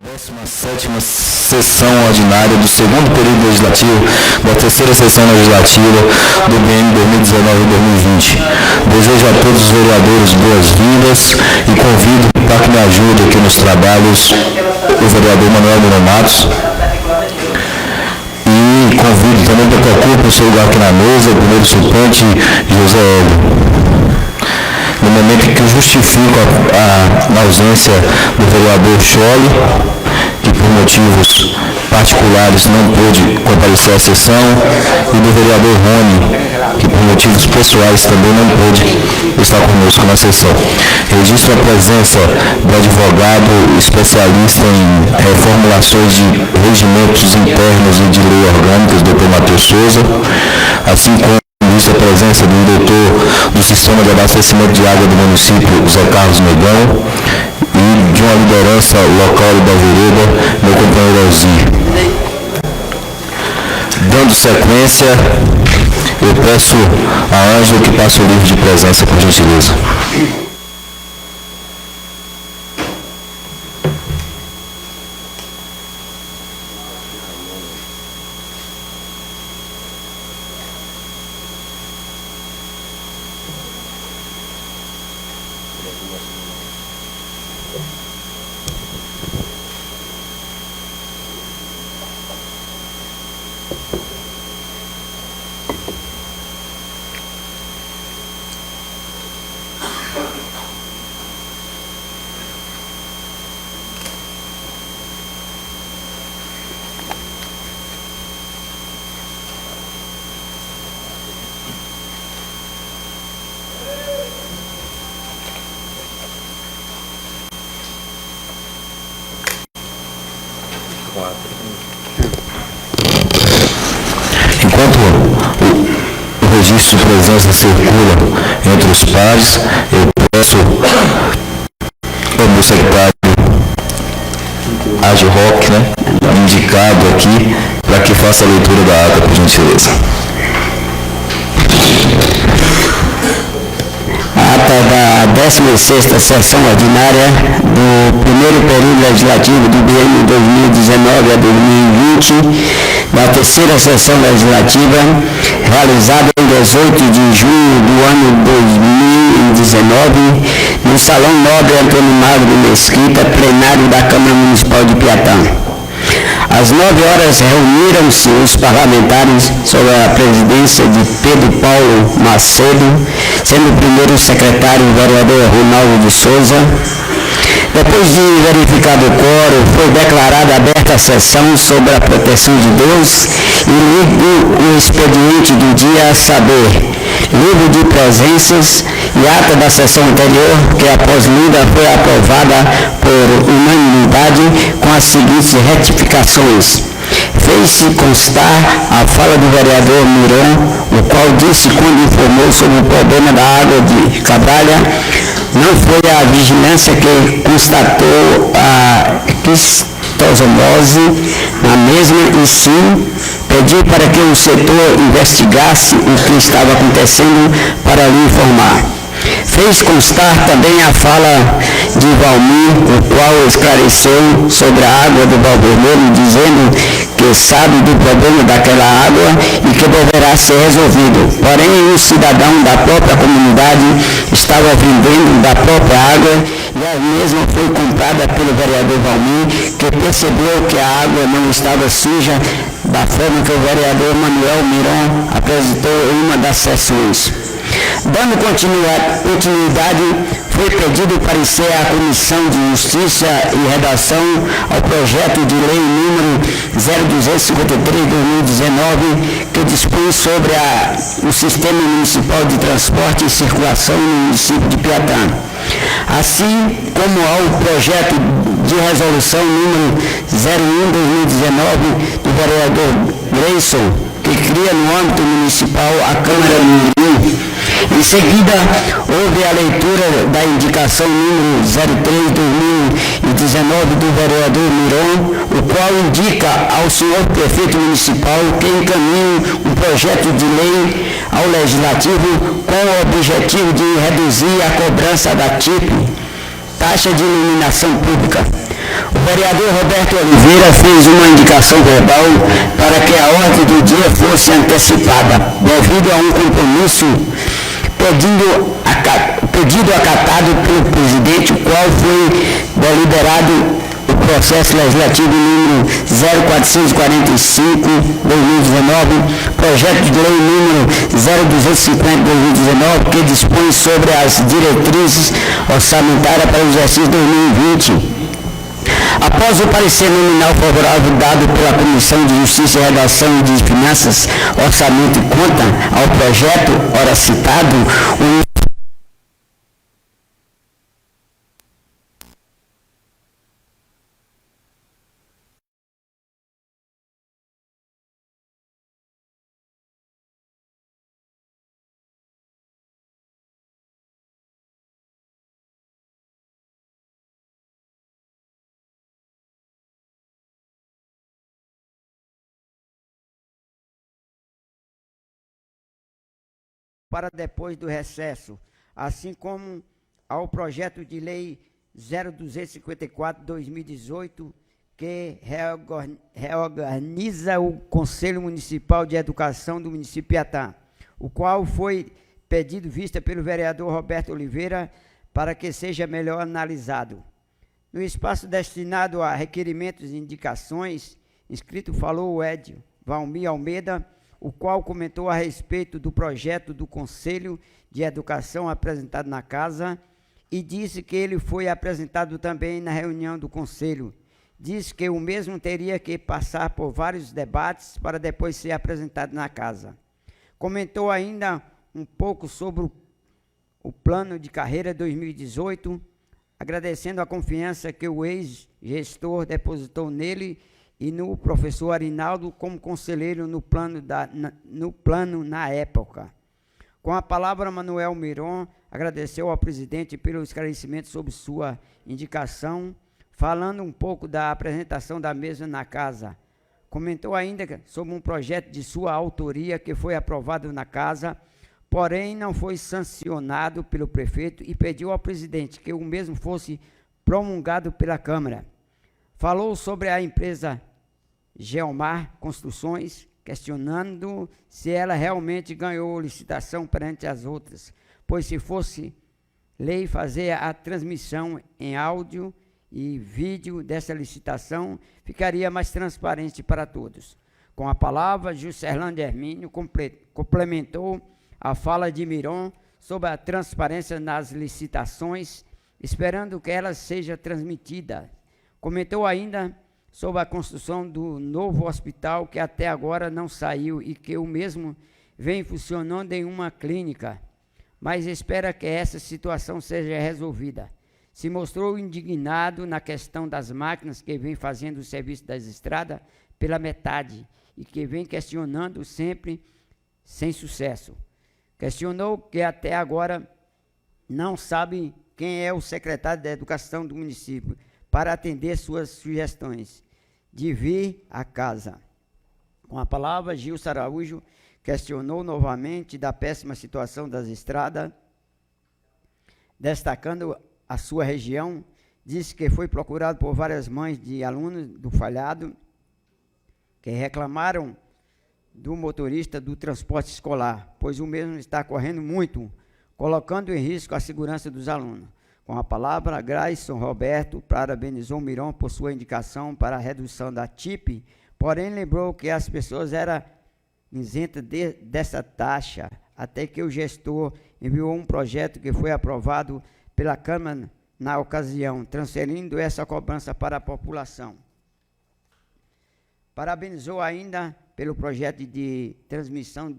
17ª sessão ordinária do segundo período legislativo da terceira sessão legislativa do biênio 2019-2020. Desejo a todos os vereadores boas-vindas e convido para que me ajude aqui nos trabalhos o vereador Manuel Mirão Matos. E convido também para que ocupe o seu lugar aqui na mesa, o primeiro suplente José Hélio. No momento em que eu justifico a ausência do vereador Chole, que por motivos particulares não pôde comparecer à sessão, e do vereador Rony, que por motivos pessoais também não pôde estar conosco na sessão. Registro a presença do advogado especialista em reformulações de regimentos internos e de lei orgânicas, Dr. Matheus Souza, assim como a presença do diretor do Sistema de Abastecimento de Água do município, Zé Carlos Negão, e de uma liderança local da Vereda, meu companheiro Alzir. Dando sequência, eu peço a Ângela que passe o livro de presença, por gentileza. Enquanto o registro de presença circula entre os pares, eu peço ao meu secretário Age Roque, indicado aqui, para que faça a leitura da ata, por gentileza. Ata da 16ª sessão ordinária do primeiro período legislativo do biênio 2019 a 2020, da terceira sessão legislativa, realizada em 18 de junho do ano 2019, no Salão Nobre Antônio Magno Mesquita, plenário da Câmara Municipal de Piatã. Às 9 horas reuniram-se os parlamentares sob a presidência de Pedro Paulo Macedo, sendo o primeiro secretário o vereador Ronaldo de Souza. Depois de verificado o quórum, foi declarada aberta a sessão sobre a proteção de Deus e lido o expediente do dia, a saber, livro de presenças e ata da sessão anterior, que após lida foi aprovada por unanimidade com as seguintes retificações. Fez-se constar a fala do vereador Mirão, o qual disse, quando informou sobre o problema da água de Cabralha, não foi a vigilância que constatou a quistosomose na mesma, e sim pediu para que o setor investigasse o que estava acontecendo para lhe informar. Fez constar também a fala de Valmir, o qual esclareceu sobre a água do Valvermelho, dizendo que sabe do problema daquela água e que deverá ser resolvido. Porém, um cidadão da própria comunidade estava vendendo da própria água e a mesma foi comprada pelo vereador Valmir, que percebeu que a água não estava suja da forma que o vereador Manuel Mirão apresentou em uma das sessões. Dando continuidade, foi pedido parecer à Comissão de Justiça e Redação ao projeto de lei número 0253/2019, que dispõe sobre o Sistema Municipal de Transporte e Circulação no município de Piatã. Assim como ao projeto de resolução número 01/2019 do vereador Grayson, que cria no âmbito municipal a Câmara Mirim. Em seguida, houve a leitura da indicação número 03/2019 do vereador Mirão, o qual indica ao senhor prefeito municipal que encaminhe um projeto de lei ao Legislativo com o objetivo de reduzir a cobrança da TIP, taxa de iluminação pública. O vereador Roberto Oliveira fez uma indicação verbal para que a ordem do dia fosse antecipada, devido a um compromisso pedido acatado pelo presidente, o qual foi deliberado o processo legislativo número 0445/2019, projeto de lei número 0250/2019, que dispõe sobre as diretrizes orçamentárias para o exercício 2020. Após o parecer nominal favorável dado pela Comissão de Justiça e Redação de Finanças, Orçamento e Conta ao projeto, ora citado, para depois do recesso, assim como ao projeto de lei 0254/2018, que reorganiza o Conselho Municipal de Educação do município de Piatá, o qual foi pedido vista pelo vereador Roberto Oliveira para que seja melhor analisado. No espaço destinado a requerimentos e indicações, inscrito falou o Edio Valmir Almeida, o qual comentou a respeito do projeto do Conselho de Educação apresentado na casa e disse que ele foi apresentado também na reunião do Conselho. Disse que o mesmo teria que passar por vários debates para depois ser apresentado na casa. Comentou ainda um pouco sobre o plano de carreira 2018, agradecendo a confiança que o ex-gestor depositou nele e no professor Arinaldo como conselheiro no plano na época. Com a palavra, Manuel Miron agradeceu ao presidente pelo esclarecimento sobre sua indicação, falando um pouco da apresentação da mesa na casa. Comentou ainda sobre um projeto de sua autoria que foi aprovado na casa, porém não foi sancionado pelo prefeito e pediu ao presidente que o mesmo fosse promulgado pela Câmara. Falou sobre a empresa Geomar Construções, questionando se ela realmente ganhou licitação perante as outras, pois se fosse lei fazer a transmissão em áudio e vídeo dessa licitação, ficaria mais transparente para todos. Com a palavra, Juscelândia Hermínio complementou a fala de Miron sobre a transparência nas licitações, esperando que ela seja transmitida. Comentou ainda sobre a construção do novo hospital, que até agora não saiu e que o mesmo vem funcionando em uma clínica, mas espera que essa situação seja resolvida. Se mostrou indignado na questão das máquinas que vem fazendo o serviço das estradas pela metade e que vem questionando sempre sem sucesso. Questionou que até agora não sabe quem é o secretário da Educação do município para atender suas sugestões de vir à casa. Com a palavra, Gilson Araújo questionou novamente da péssima situação das estradas, destacando a sua região, disse que foi procurado por várias mães de alunos do falhado que reclamaram do motorista do transporte escolar, pois o mesmo está correndo muito, colocando em risco a segurança dos alunos. Com a palavra, Grayson Roberto parabenizou Miron por sua indicação para a redução da TIP, porém lembrou que as pessoas eram isentas dessa taxa, até que o gestor enviou um projeto que foi aprovado pela Câmara na ocasião, transferindo essa cobrança para a população. Parabenizou ainda pelo projeto de transmissão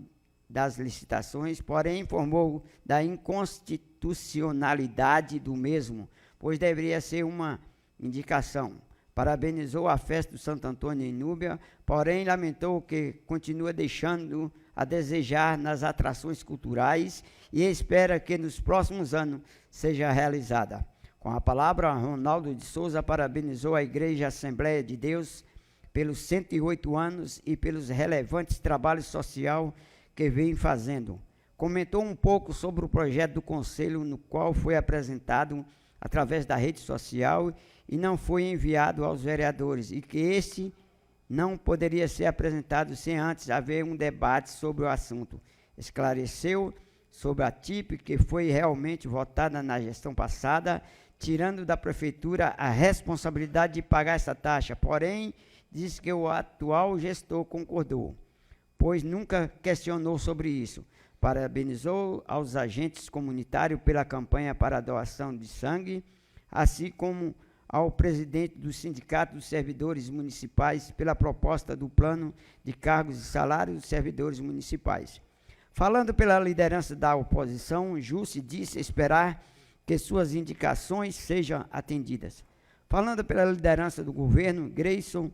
das licitações, porém informou da inconstitucionalidade do mesmo, pois deveria ser uma indicação. Parabenizou a festa do Santo Antônio em Núbia, porém lamentou que continua deixando a desejar nas atrações culturais e espera que nos próximos anos seja realizada. Com a palavra, Ronaldo de Souza parabenizou a Igreja Assembleia de Deus pelos 108 anos e pelos relevantes trabalhos sociais que vem fazendo. Comentou um pouco sobre o projeto do Conselho, no qual foi apresentado através da rede social e não foi enviado aos vereadores, e que este não poderia ser apresentado sem antes haver um debate sobre o assunto. Esclareceu sobre a TIP, que foi realmente votada na gestão passada, tirando da prefeitura a responsabilidade de pagar essa taxa, porém, disse que o atual gestor concordou, pois nunca questionou sobre isso. Parabenizou aos agentes comunitários pela campanha para a doação de sangue, assim como ao presidente do Sindicato dos Servidores Municipais pela proposta do plano de cargos e salários dos servidores municipais. Falando pela liderança da oposição, Jusce disse esperar que suas indicações sejam atendidas. Falando pela liderança do governo, Grayson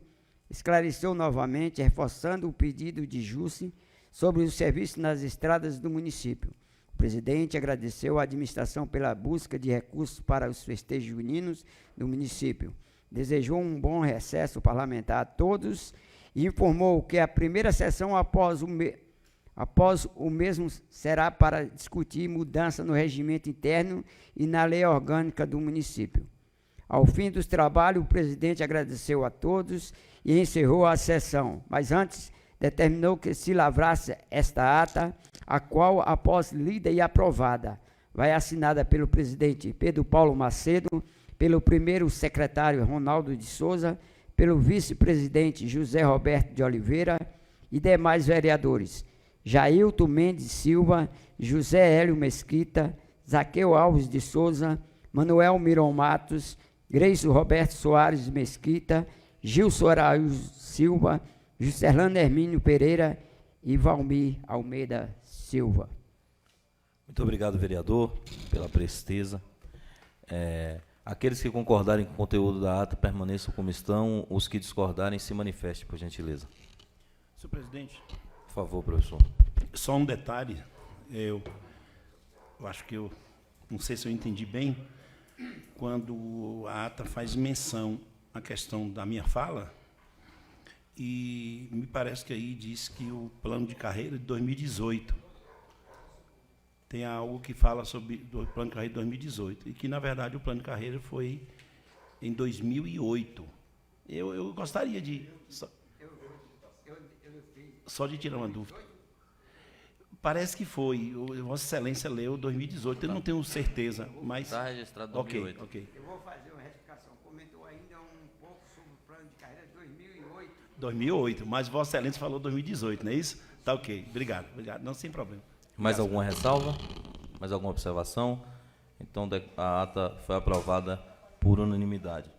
esclareceu novamente, reforçando o pedido de Jusce sobre os serviços nas estradas do município. O presidente agradeceu à administração pela busca de recursos para os festejos juninos do município. Desejou um bom recesso parlamentar a todos e informou que a primeira sessão após o mesmo será para discutir mudança no regimento interno e na lei orgânica do município. Ao fim dos trabalhos, o presidente agradeceu a todos e encerrou a sessão, mas antes determinou que se lavrasse esta ata, a qual, após lida e aprovada, vai assinada pelo presidente Pedro Paulo Macedo, pelo primeiro secretário Ronaldo de Souza, pelo vice-presidente José Roberto de Oliveira e demais vereadores, Jailton Mendes Silva, José Hélio Mesquita, Zaqueu Alves de Souza, Manuel Miron Matos, Grayson Roberto Soares Mesquita, Gilson Araújo Silva, Juscelano Hermínio Pereira e Valmir Almeida Silva. Muito obrigado, vereador, pela presteza. Aqueles que concordarem com o conteúdo da ata permaneçam como estão, os que discordarem se manifestem, por gentileza. Senhor presidente. Por favor, professor. Só um detalhe, eu acho que eu não sei se eu entendi bem, quando a ata faz menção à questão da minha fala, e me parece que aí diz que o plano de carreira de 2018 tem algo que fala sobre o plano de carreira de 2018, e que, na verdade, o plano de carreira foi em 2008. Eu gostaria de... Só de tirar uma dúvida. Parece que foi. Vossa Excelência leu 2018, eu não tenho certeza, mas... Está registrado 2008. Ok. Eu vou fazer uma retificação. Comentou ainda um pouco sobre o plano de carreira de 2008. 2008, mas Vossa Excelência falou 2018, não é isso? Tá ok. Obrigado. Não, sem problema. Mais alguma ressalva? Mais alguma observação? Então, a ata foi aprovada por unanimidade.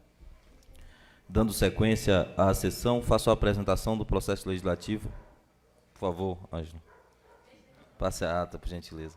Dando sequência à sessão, faço a apresentação do processo legislativo. Por favor, Ângelo. Passe a ata, por gentileza.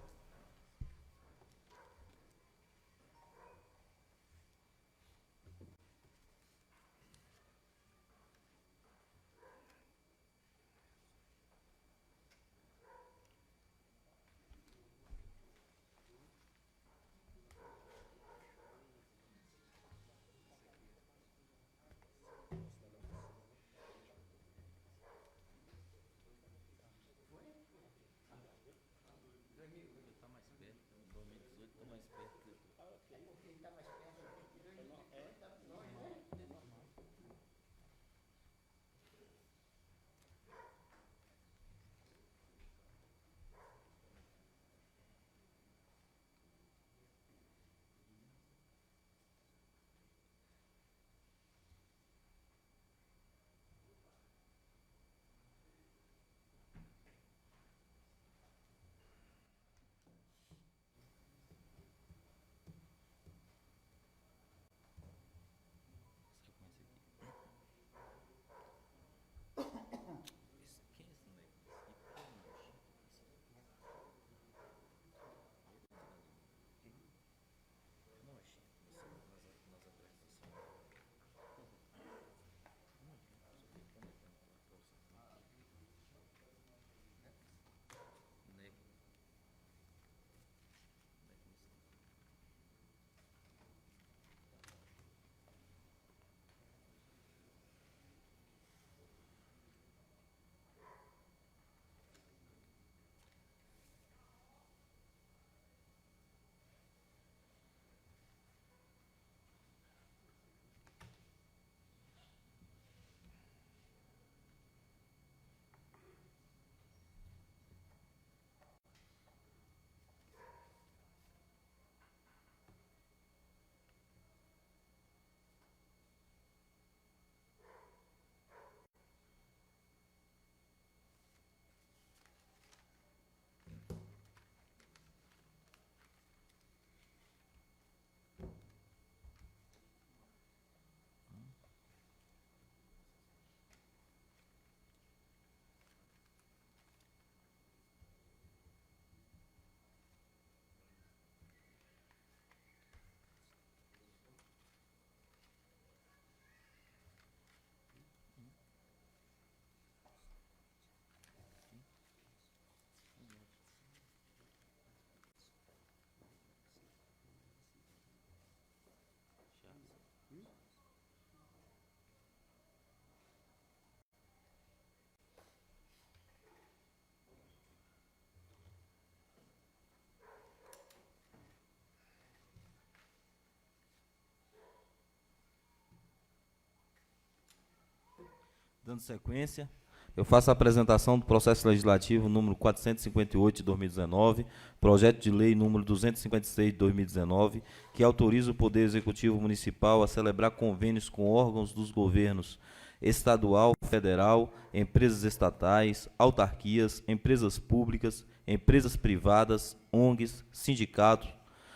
Dando sequência, eu faço a apresentação do processo legislativo número 458 de 2019, projeto de lei número 256 de 2019, que autoriza o Poder Executivo Municipal a celebrar convênios com órgãos dos governos estadual, federal, empresas estatais, autarquias, empresas públicas, empresas privadas, ONGs, sindicatos,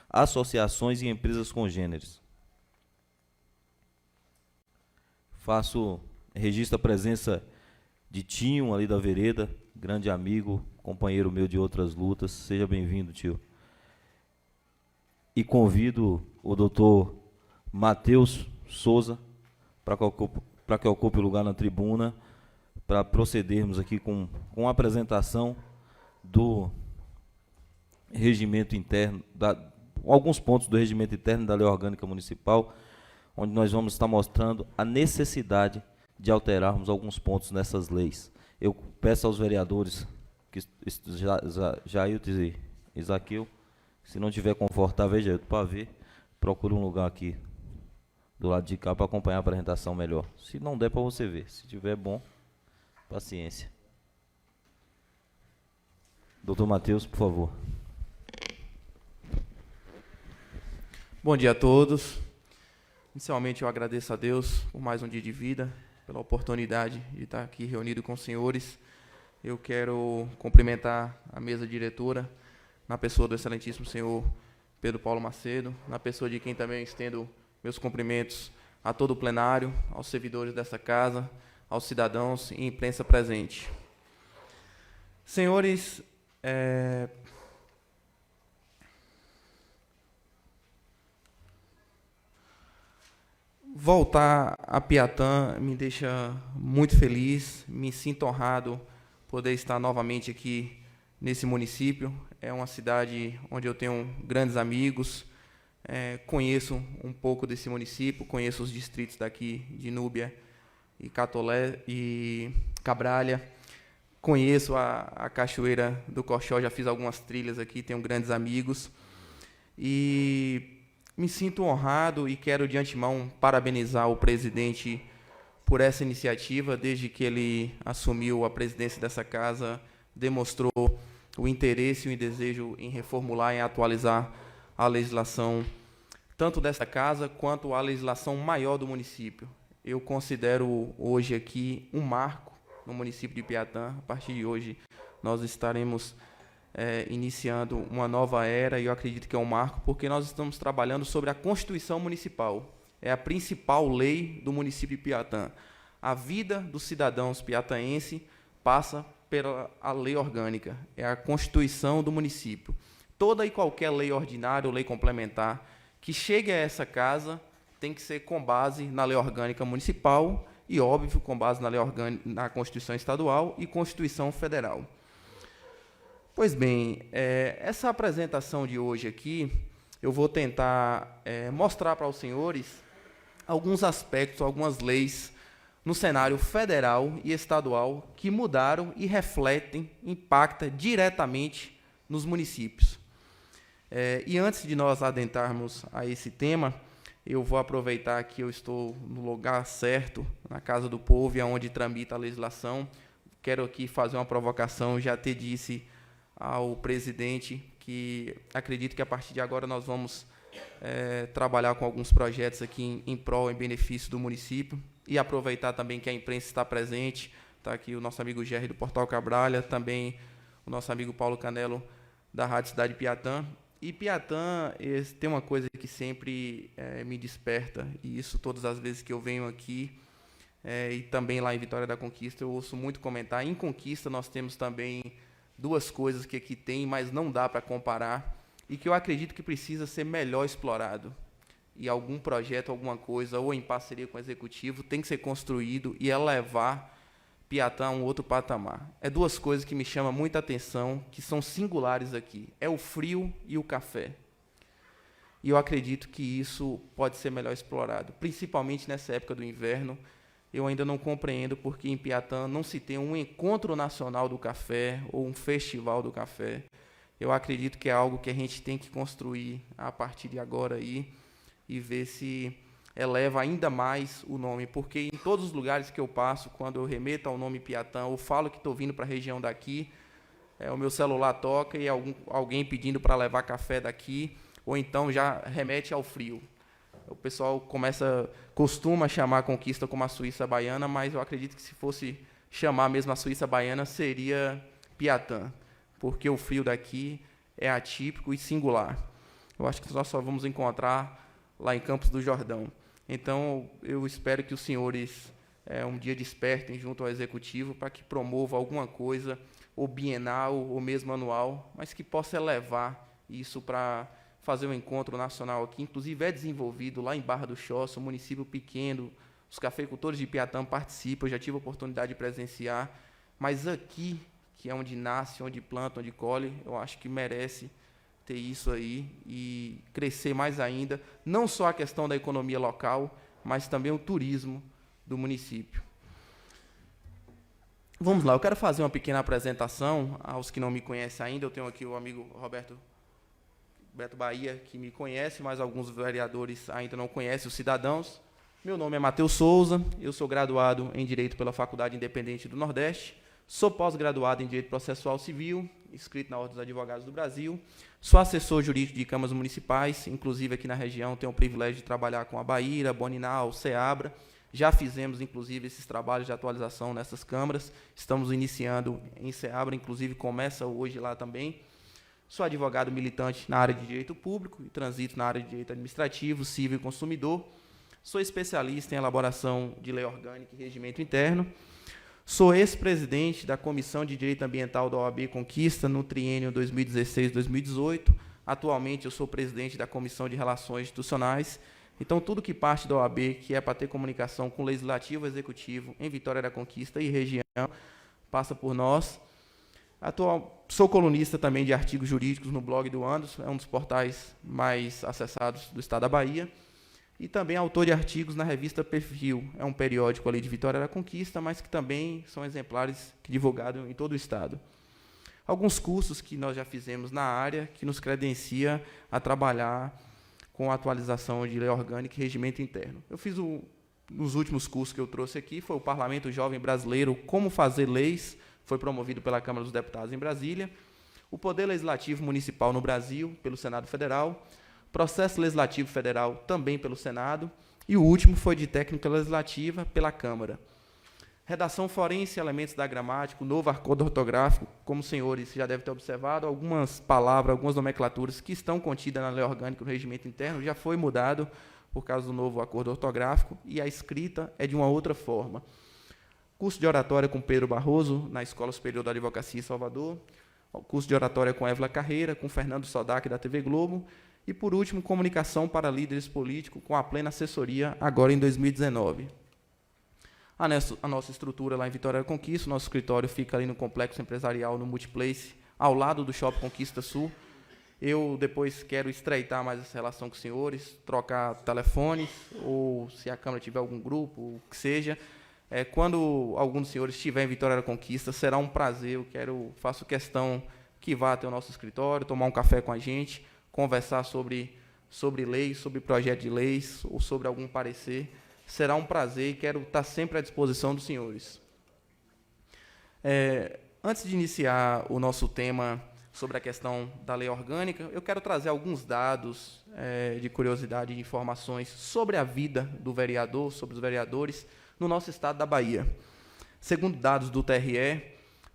associações e empresas congêneres. Registro a presença de Tinho, ali da vereda, grande amigo, companheiro meu de outras lutas. Seja bem-vindo, tio. E convido o doutor Matheus Souza para que ocupe o lugar na tribuna, para procedermos aqui com a apresentação do regimento interno, alguns pontos do regimento interno da Lei Orgânica Municipal, onde nós vamos estar mostrando a necessidade de alterarmos alguns pontos nessas leis. Eu peço aos vereadores, Jailton e Isaqueu, se não tiver confortável, Jailton, para ver, procure um lugar aqui do lado de cá para acompanhar a apresentação melhor. Se não der, para você ver. Se tiver bom, paciência. Doutor Matheus, por favor. Bom dia a todos. Inicialmente, eu agradeço a Deus por mais um dia de vida, pela oportunidade de estar aqui reunido com os senhores. Eu quero cumprimentar a mesa diretora, na pessoa do excelentíssimo senhor Pedro Paulo Macedo, na pessoa de quem também estendo meus cumprimentos a todo o plenário, aos servidores dessa casa, aos cidadãos e imprensa presente. Senhores, voltar a Piatã me deixa muito feliz, me sinto honrado poder estar novamente aqui nesse município. É uma cidade onde eu tenho grandes amigos, conheço um pouco desse município, conheço os distritos daqui de Núbia e Catolé e Cabralha, conheço a Cachoeira do Coxó, já fiz algumas trilhas aqui, tenho grandes amigos e me sinto honrado e quero de antemão parabenizar o presidente por essa iniciativa. Desde que ele assumiu a presidência dessa casa, demonstrou o interesse e o desejo em reformular e atualizar a legislação, tanto dessa casa quanto a legislação maior do município. Eu considero hoje aqui um marco no município de Piatã. A partir de hoje, nós estaremos iniciando uma nova era, e eu acredito que é um marco, porque nós estamos trabalhando sobre a Constituição Municipal. É a principal lei do município de Piatã. A vida dos cidadãos piataenses passa pela lei orgânica, é a Constituição do município. Toda e qualquer lei ordinária ou lei complementar que chegue a essa casa tem que ser com base na lei orgânica municipal e, óbvio, com base na lei orgânica, na Constituição Estadual e Constituição Federal. Pois bem, essa apresentação de hoje aqui, eu vou tentar mostrar para os senhores alguns aspectos, algumas leis no cenário federal e estadual que mudaram e refletem, impactam diretamente nos municípios. E antes de nós adentrarmos a esse tema, eu vou aproveitar que eu estou no lugar certo, na Casa do Povo, e onde tramita a legislação. Quero aqui fazer uma provocação, já te disse ao presidente que acredito que a partir de agora nós vamos trabalhar com alguns projetos aqui em prol, em benefício do município, e aproveitar também que a imprensa está presente. Está aqui o nosso amigo Gerry do Portal Cabralha, também o nosso amigo Paulo Canelo da Rádio Cidade Piatã. E Piatã tem uma coisa que sempre me desperta, e isso todas as vezes que eu venho aqui, e também lá em Vitória da Conquista, eu ouço muito comentar. Em Conquista nós temos também duas coisas que aqui tem, mas não dá para comparar, e que eu acredito que precisa ser melhor explorado. E algum projeto, alguma coisa, ou em parceria com o Executivo, tem que ser construído e elevar Piatã a um outro patamar. É duas coisas que me chamam muita atenção, que são singulares aqui. É o frio e o café. E eu acredito que isso pode ser melhor explorado, principalmente nessa época do inverno. Eu ainda não compreendo porque em Piatã não se tem um encontro nacional do café ou um festival do café. Eu acredito que é algo que a gente tem que construir a partir de agora aí e ver se eleva ainda mais o nome, porque em todos os lugares que eu passo, quando eu remeto ao nome Piatã, ou falo que estou vindo para a região daqui, o meu celular toca e alguém pedindo para levar café daqui, ou então já remete ao frio. O pessoal costuma chamar a Conquista como a Suíça baiana, mas eu acredito que se fosse chamar mesmo a Suíça baiana, seria Piatã, porque o frio daqui é atípico e singular. Eu acho que nós só vamos encontrar lá em Campos do Jordão. Então, eu espero que os senhores um dia despertem junto ao Executivo para que promova alguma coisa, ou bienal, ou mesmo anual, mas que possa levar isso para fazer um encontro nacional aqui. Inclusive, é desenvolvido lá em Barra do Choça, um município pequeno, os cafeicultores de Piatã participam, eu já tive a oportunidade de presenciar, mas aqui, que é onde nasce, onde planta, onde colhe, eu acho que merece ter isso aí e crescer mais ainda, não só a questão da economia local, mas também o turismo do município. Vamos lá, eu quero fazer uma pequena apresentação aos que não me conhecem ainda. Eu tenho aqui o amigo Roberto Bahia, que me conhece, mas alguns vereadores ainda não conhecem, os cidadãos. Meu nome é Matheus Souza, eu sou graduado em Direito pela Faculdade Independente do Nordeste, sou pós-graduado em Direito Processual Civil, inscrito na Ordem dos Advogados do Brasil, sou assessor jurídico de câmaras municipais, inclusive aqui na região tenho o privilégio de trabalhar com a Bahia, Boninal, Ceabra. Já fizemos, inclusive, esses trabalhos de atualização nessas câmaras, estamos iniciando em Ceabra, inclusive começa hoje lá também. Sou advogado militante na área de Direito Público e transito na área de Direito Administrativo, Civil e Consumidor. Sou especialista em elaboração de lei orgânica e regimento interno. Sou ex-presidente da Comissão de Direito Ambiental da OAB Conquista no triênio 2016-2018. Atualmente, eu sou presidente da Comissão de Relações Institucionais. Então, tudo que parte da OAB, que é para ter comunicação com o Legislativo e Executivo em Vitória da Conquista e região, passa por nós. Sou colunista também de artigos jurídicos no blog do Anderson, é um dos portais mais acessados do estado da Bahia. E também autor de artigos na revista Perfil, é um periódico ali de Vitória da Conquista, mas que também são exemplares divulgados em todo o estado. Alguns cursos que nós já fizemos na área, que nos credencia a trabalhar com a atualização de lei orgânica e regimento interno. Eu fiz nos últimos cursos que eu trouxe aqui, foi o Parlamento Jovem Brasileiro, Como Fazer Leis, foi promovido pela Câmara dos Deputados em Brasília, o Poder Legislativo Municipal no Brasil, pelo Senado Federal, Processo Legislativo Federal, também pelo Senado, e o último foi de Técnica Legislativa, pela Câmara. Redação forense, elementos da gramática, o novo acordo ortográfico, como os senhores já devem ter observado, algumas palavras, algumas nomenclaturas que estão contidas na lei orgânica e no regimento interno já foi mudado por causa do novo acordo ortográfico, e a escrita é de uma outra forma. Curso de oratória com Pedro Barroso, na Escola Superior da Advocacia em Salvador, curso de oratória com Évila Carreira, com Fernando Sodac, da TV Globo, e, por último, comunicação para líderes políticos, com a plena assessoria, agora em 2019. A nossa estrutura lá em Vitória da Conquista, o nosso escritório fica ali no Complexo Empresarial, no Multiplace, ao lado do Shopping Conquista Sul. Eu depois quero estreitar mais essa relação com os senhores, trocar telefones, ou se a Câmara tiver algum grupo, o que seja. Quando algum dos senhores estiver em Vitória da Conquista, será um prazer, faço questão que vá até o nosso escritório, tomar um café com a gente, conversar sobre leis, sobre projeto de leis, ou sobre algum parecer. Será um prazer e quero estar sempre à disposição dos senhores. Antes de iniciar o nosso tema sobre a questão da lei orgânica, eu quero trazer alguns dados de curiosidade e informações sobre a vida do vereador, sobre os vereadores, no nosso estado da Bahia. Segundo dados do TRE,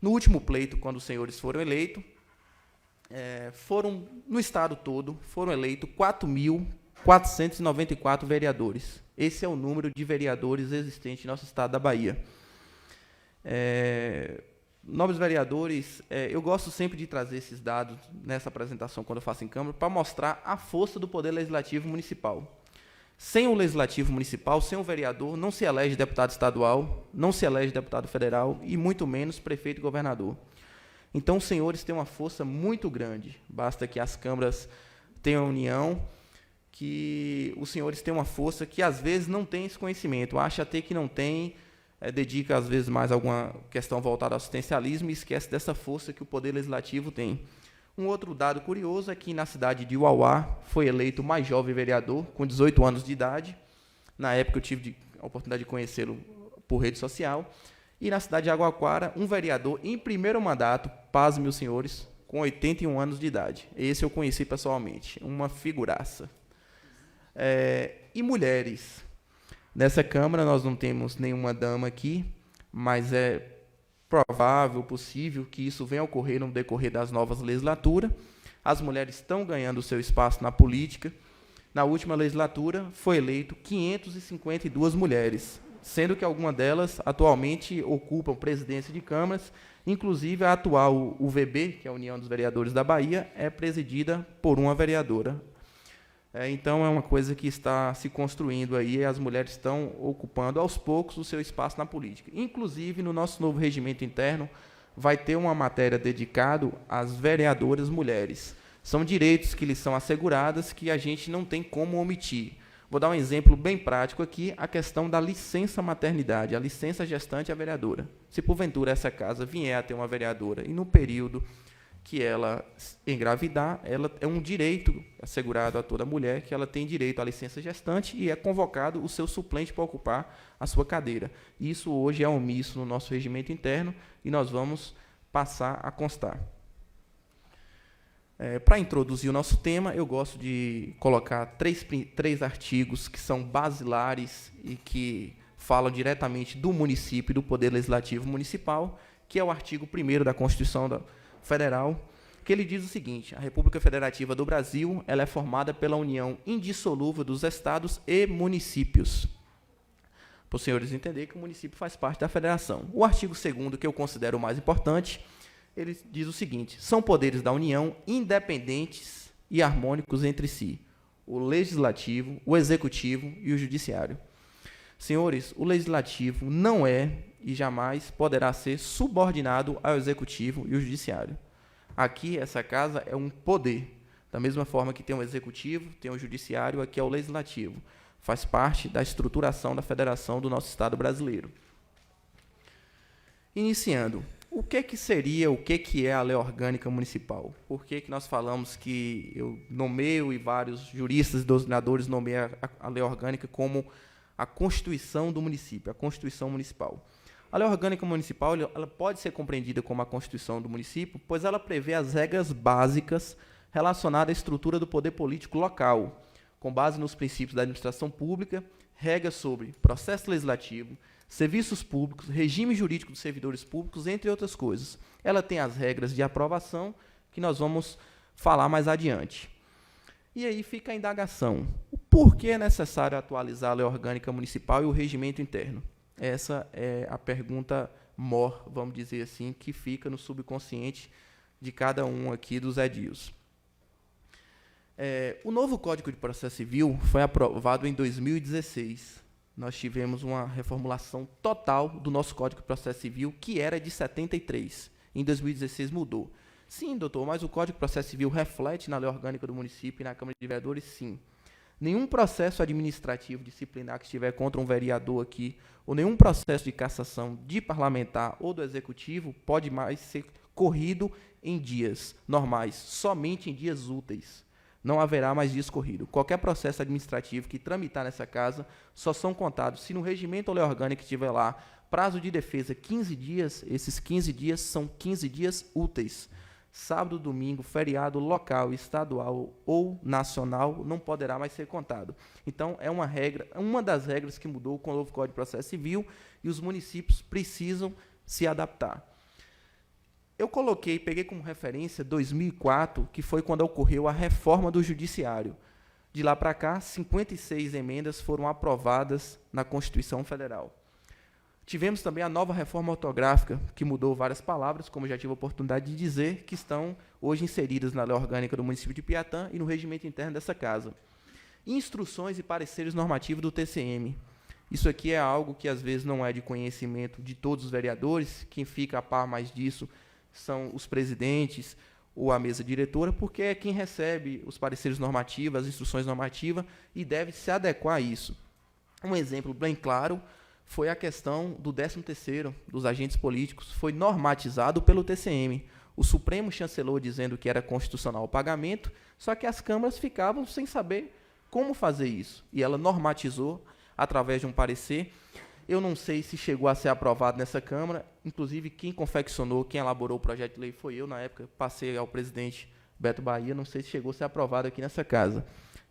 no último pleito, quando os senhores foram eleitos, no estado todo, foram eleitos 4.494 vereadores. Esse é o número de vereadores existentes no nosso estado da Bahia. Nobres vereadores, eu gosto sempre de trazer esses dados nessa apresentação, quando eu faço em Câmara, para mostrar a força do Poder Legislativo Municipal. Sem o Legislativo Municipal, sem o vereador, não se elege deputado estadual, não se elege deputado federal e, muito menos, prefeito e governador. Então, os senhores têm uma força muito grande. Basta que as câmaras tenham união, que os senhores têm uma força que, às vezes, não tem esse conhecimento. Acha até que não tem, dedica, às vezes, mais a alguma questão voltada ao assistencialismo e esquece dessa força que o Poder Legislativo tem. Um outro dado curioso é que, na cidade de Uauá, foi eleito o mais jovem vereador, com 18 anos de idade. Na época eu tive a oportunidade de conhecê-lo por rede social. E na cidade de Jaguaquara, um vereador em primeiro mandato, pasmem os senhores, com 81 anos de idade. Esse eu conheci pessoalmente, uma figuraça. E mulheres. Nessa Câmara nós não temos nenhuma dama aqui, mas é provável, possível, que isso venha a ocorrer no decorrer das novas legislaturas. As mulheres estão ganhando o seu espaço na política. Na última legislatura, foi eleito 552 mulheres, sendo que algumas delas atualmente ocupam presidência de câmaras, inclusive a atual UVB, que é a União dos Vereadores da Bahia, é presidida por uma vereadora. Então, é uma coisa que está se construindo aí, e as mulheres estão ocupando, aos poucos, o seu espaço na política. Inclusive, no nosso novo regimento interno, vai ter uma matéria dedicada às vereadoras mulheres. São direitos que lhes são assegurados, que a gente não tem como omitir. Vou dar um exemplo bem prático aqui, a questão da licença maternidade, a licença gestante à vereadora. Se, porventura, essa casa vier a ter uma vereadora, e no período que ela engravidar, ela é um direito assegurado a toda mulher, que ela tem direito à licença gestante e é convocado o seu suplente para ocupar a sua cadeira. Isso hoje é omisso no nosso regimento interno e nós vamos passar a constar. Para introduzir o nosso tema, eu gosto de colocar três artigos que são basilares e que falam diretamente do município e do Poder Legislativo Municipal, que é o artigo 1º da Constituição Federal, que ele diz o seguinte: a República Federativa do Brasil ela é formada pela união indissolúvel dos estados e municípios. Para os senhores entenderem que o município faz parte da federação. O artigo 2º, que eu considero o mais importante, ele diz o seguinte: são poderes da União independentes e harmônicos entre si, o Legislativo, o Executivo e o Judiciário. Senhores, o Legislativo não é e jamais poderá ser subordinado ao Executivo e ao Judiciário. Aqui, essa casa é um poder. Da mesma forma que tem o Executivo, tem o Judiciário, aqui é o Legislativo. Faz parte da estruturação da federação do nosso Estado brasileiro. Iniciando, o que seria, o que é a Lei Orgânica Municipal? Por que nós falamos que eu nomeio e vários juristas e doutrinadores nomeiam a Lei Orgânica como a Constituição do município, a Constituição Municipal? A Lei Orgânica Municipal ela pode ser compreendida como a Constituição do município, pois ela prevê as regras básicas relacionadas à estrutura do poder político local, com base nos princípios da administração pública, regras sobre processo legislativo, serviços públicos, regime jurídico dos servidores públicos, entre outras coisas. Ela tem as regras de aprovação, que nós vamos falar mais adiante. E aí fica a indagação: por que é necessário atualizar a Lei Orgânica Municipal e o regimento interno? Essa é a pergunta mor, vamos dizer assim, que fica no subconsciente de cada um aqui dos edios. O novo Código de Processo Civil foi aprovado em 2016. Nós tivemos uma reformulação total do nosso Código de Processo Civil, que era de 73. Em 2016 mudou. Sim, doutor, mas o Código de Processo Civil reflete na Lei Orgânica do município e na Câmara de Vereadores? Sim. Nenhum processo administrativo disciplinar que estiver contra um vereador aqui, ou nenhum processo de cassação de parlamentar ou do executivo pode mais ser corrido em dias normais, somente em dias úteis. Não haverá mais dias corrido. Qualquer processo administrativo que tramitar nessa casa só são contados se no regimento ou lei orgânica estiver lá prazo de defesa 15 dias, esses 15 dias são 15 dias úteis. Sábado, domingo, feriado local, estadual ou nacional não poderá mais ser contado. Então, é uma regra, uma das regras que mudou com o novo Código de Processo Civil e os municípios precisam se adaptar. Eu peguei como referência 2004, que foi quando ocorreu a reforma do Judiciário. De lá para cá, 56 emendas foram aprovadas na Constituição Federal. Tivemos também a nova reforma ortográfica, que mudou várias palavras, como já tive a oportunidade de dizer, que estão hoje inseridas na Lei Orgânica do município de Piatã e no regimento interno dessa casa. Instruções e pareceres normativos do TCM. Isso aqui é algo que, às vezes, não é de conhecimento de todos os vereadores. Quem fica a par mais disso são os presidentes ou a mesa diretora, porque é quem recebe os pareceres normativos, as instruções normativas, e deve se adequar a isso. Um exemplo bem claro foi a questão do 13º dos agentes políticos. Foi normatizado pelo TCM. O Supremo chancelou dizendo que era constitucional o pagamento, só que as câmaras ficavam sem saber como fazer isso. E ela normatizou através de um parecer. Eu não sei se chegou a ser aprovado nessa Câmara, inclusive quem confeccionou, quem elaborou o projeto de lei foi eu, na época, passei ao presidente Beto Bahia, não sei se chegou a ser aprovado aqui nessa casa,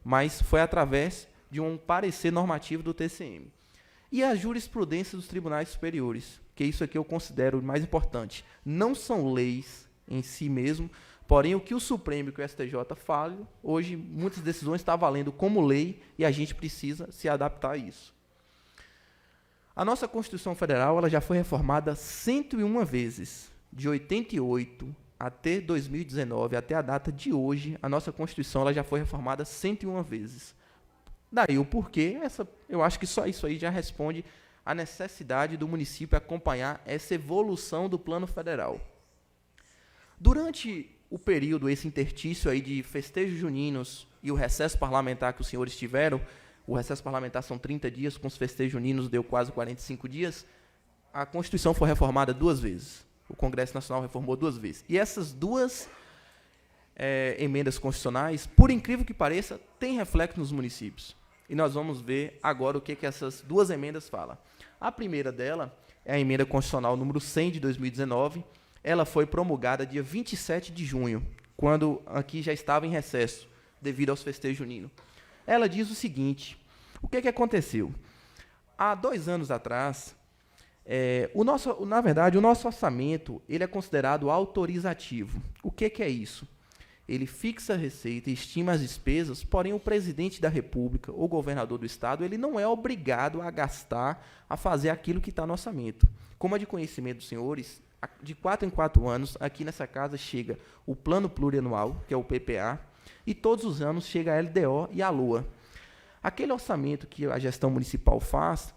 mas foi através de um parecer normativo do TCM. E a jurisprudência dos tribunais superiores, que isso aqui eu considero o mais importante. Não são leis em si mesmo, porém o que o Supremo e que o STJ falam, hoje muitas decisões estão valendo como lei e a gente precisa se adaptar a isso. A nossa Constituição Federal ela já foi reformada 101 vezes, de 88 até 2019, até a data de hoje, a nossa Constituição ela já foi reformada 101 vezes. Daí o porquê, eu acho que só isso aí já responde à necessidade do município acompanhar essa evolução do plano federal. Durante o período, esse interstício aí de festejos juninos e o recesso parlamentar que os senhores tiveram, o recesso parlamentar são 30 dias, com os festejos juninos deu quase 45 dias, a Constituição foi reformada 2 vezes. O Congresso Nacional reformou 2 vezes. E essas 2 emendas constitucionais, por incrível que pareça, têm reflexo nos municípios. E nós vamos ver agora o que essas 2 emendas falam. A primeira dela é a emenda constitucional número 100 de 2019. Ela foi promulgada dia 27 de junho, quando aqui já estava em recesso, devido aos festejos juninos. Ela diz o seguinte, o que aconteceu? Há 2 anos atrás, na verdade, o nosso orçamento ele é considerado autorizativo. O que é isso? Ele fixa a receita e estima as despesas, porém o presidente da República ou governador do Estado ele não é obrigado a gastar, a fazer aquilo que está no orçamento. Como é de conhecimento dos senhores, de 4 em 4 anos, aqui nessa casa chega o Plano Plurianual, que é o PPA, e todos os anos chega a LDO e a LOA. Aquele orçamento que a gestão municipal faz,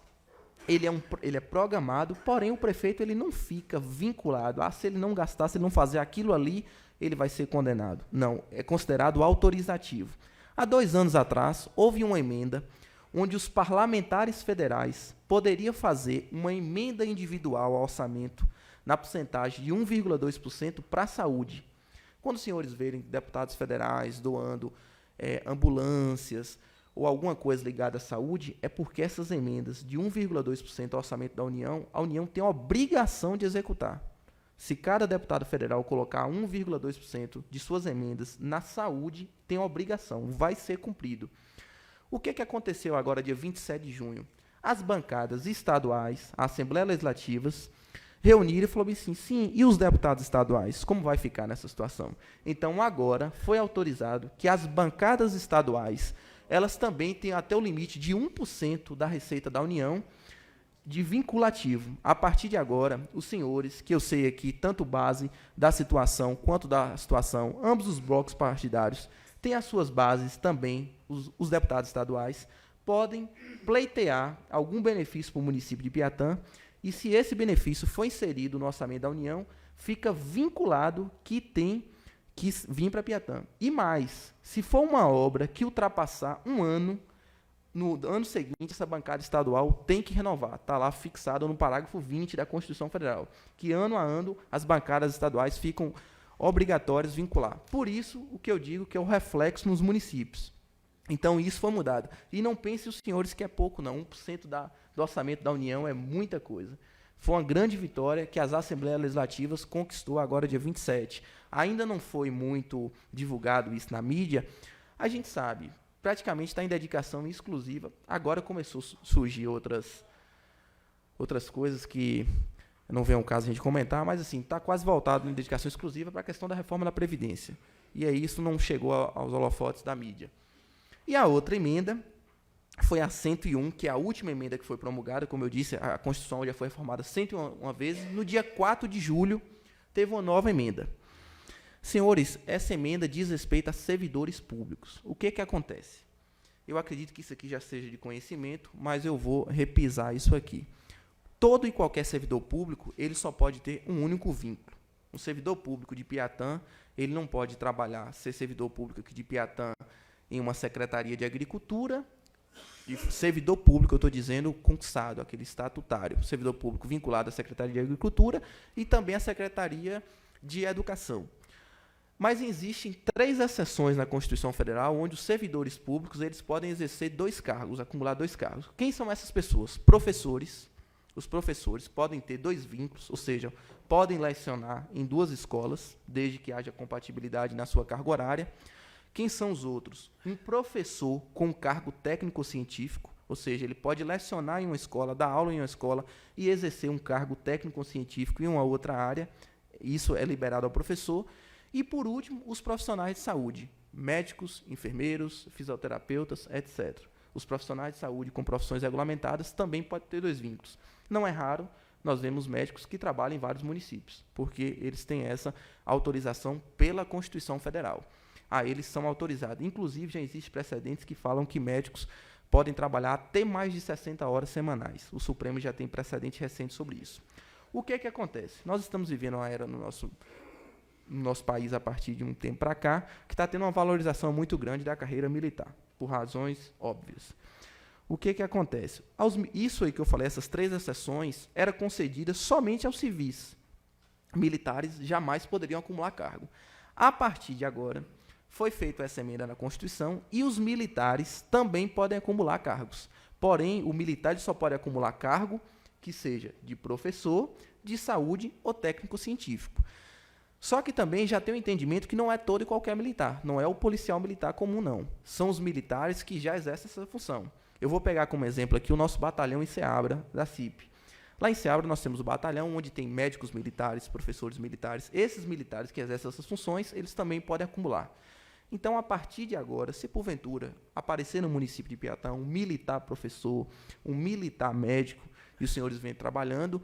ele é programado, porém o prefeito ele não fica vinculado. Se ele não gastar, se ele não fazer aquilo ali, ele vai ser condenado. Não, é considerado autorizativo. Há 2 anos atrás, houve uma emenda onde os parlamentares federais poderiam fazer uma emenda individual ao orçamento na porcentagem de 1,2% para a saúde. Quando os senhores verem deputados federais doando ambulâncias ou alguma coisa ligada à saúde, é porque essas emendas de 1,2% ao orçamento da União, a União tem a obrigação de executar. Se cada deputado federal colocar 1,2% de suas emendas na saúde, tem a obrigação, vai ser cumprido. O que aconteceu agora, dia 27 de junho? As bancadas estaduais, as Assembleias Legislativas, reuniram e falaram assim, sim, e os deputados estaduais, como vai ficar nessa situação? Então, agora, foi autorizado que as bancadas estaduais, elas também têm até o limite de 1% da receita da União de vinculativo. A partir de agora, os senhores, que eu sei aqui, tanto base da situação quanto da situação, ambos os blocos partidários, têm as suas bases também, os deputados estaduais, podem pleitear algum benefício para o município de Piatã, e se esse benefício for inserido no orçamento da União, fica vinculado que tem que vir para Piatã. E mais, se for uma obra que ultrapassar 1 ano, no ano seguinte, essa bancada estadual tem que renovar. Está lá fixado no parágrafo 20 da Constituição Federal, que ano a ano as bancadas estaduais ficam obrigatórias vincular. Por isso, o que eu digo que é o reflexo nos municípios. Então, isso foi mudado. E não pense os senhores que é pouco, não. 1% do orçamento da União é muita coisa. Foi uma grande vitória que as Assembleias Legislativas conquistou agora, dia 27. Ainda não foi muito divulgado isso na mídia. A gente sabe, praticamente está em dedicação exclusiva. Agora começou a surgir outras coisas que não vem ao caso a gente comentar, mas assim, está quase voltado em dedicação exclusiva para a questão da reforma da Previdência. E aí isso não chegou aos holofotes da mídia. E a outra emenda foi a 101, que é a última emenda que foi promulgada. Como eu disse, a Constituição já foi reformada 101 vezes. No dia 4 de julho, teve uma nova emenda. Senhores, essa emenda diz respeito a servidores públicos. O que acontece? Eu acredito que isso aqui já seja de conhecimento, mas eu vou repisar isso aqui. Todo e qualquer servidor público, ele só pode ter um único vínculo. Um servidor público de Piatã, ele não pode trabalhar, ser servidor público aqui de Piatã em uma secretaria de agricultura, de servidor público, eu estou dizendo, concursado, aquele estatutário, servidor público vinculado à Secretaria de Agricultura e também à Secretaria de Educação. Mas existem 3 exceções na Constituição Federal, onde os servidores públicos eles podem exercer 2 cargos, acumular 2 cargos. Quem são essas pessoas? Professores. Os professores podem ter 2 vínculos, ou seja, podem lecionar em 2 escolas, desde que haja compatibilidade na sua carga horária. Quem são os outros? Um professor com cargo técnico-científico, ou seja, ele pode lecionar em uma escola, dar aula em uma escola e exercer um cargo técnico-científico em uma outra área. Isso é liberado ao professor. E, por último, os profissionais de saúde, médicos, enfermeiros, fisioterapeutas, etc. Os profissionais de saúde com profissões regulamentadas também podem ter 2 vínculos. Não é raro, nós vemos médicos que trabalham em vários municípios, porque eles têm essa autorização pela Constituição Federal. Eles são autorizados. Inclusive, já existem precedentes que falam que médicos podem trabalhar até mais de 60 horas semanais. O Supremo já tem precedente recente sobre isso. O que é que acontece? Nós estamos vivendo uma era no nosso país, a partir de um tempo para cá, que está tendo uma valorização muito grande da carreira militar, por razões óbvias. O que que acontece? Isso aí que eu falei, essas 3 exceções, era concedida somente aos civis. Militares jamais poderiam acumular cargo. A partir de agora, foi feita essa emenda na Constituição e os militares também podem acumular cargos. Porém, o militar só pode acumular cargo que seja de professor, de saúde ou técnico científico. Só que também já tem o entendimento que não é todo e qualquer militar, não é o policial militar comum, não. São os militares que já exercem essa função. Eu vou pegar como exemplo aqui o nosso batalhão em Ceabra, da CIP. Lá em Ceabra nós temos o batalhão onde tem médicos militares, professores militares. Esses militares que exercem essas funções, eles também podem acumular. Então, a partir de agora, se porventura aparecer no município de Piatã um militar professor, um militar médico, e os senhores vêm trabalhando,